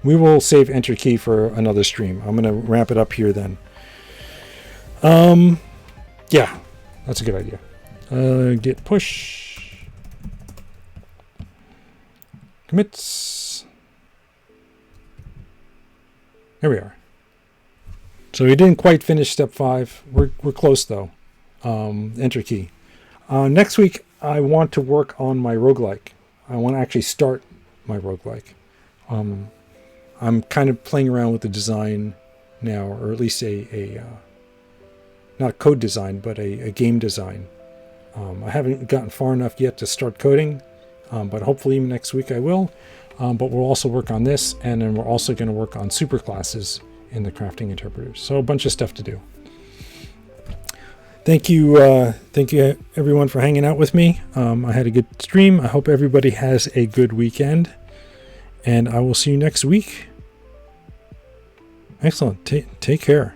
We will save enter key for another stream. I'm going to wrap it up here then. Yeah, that's a good idea. Git push. Commits. There we are. So we didn't quite finish step 5. We're close though. Enter key. Next week, I want to work on my roguelike. I want to actually start my roguelike. I'm kind of playing around with the design now, or at least not code design, but a game design. I haven't gotten far enough yet to start coding, but hopefully next week I will. But we'll also work on this, and then we're also going to work on superclasses in the crafting interpreters. So a bunch of stuff to do. Thank you everyone for hanging out with me. I had a good stream. I hope everybody has a good weekend, and I will see you next week. Excellent. Take care.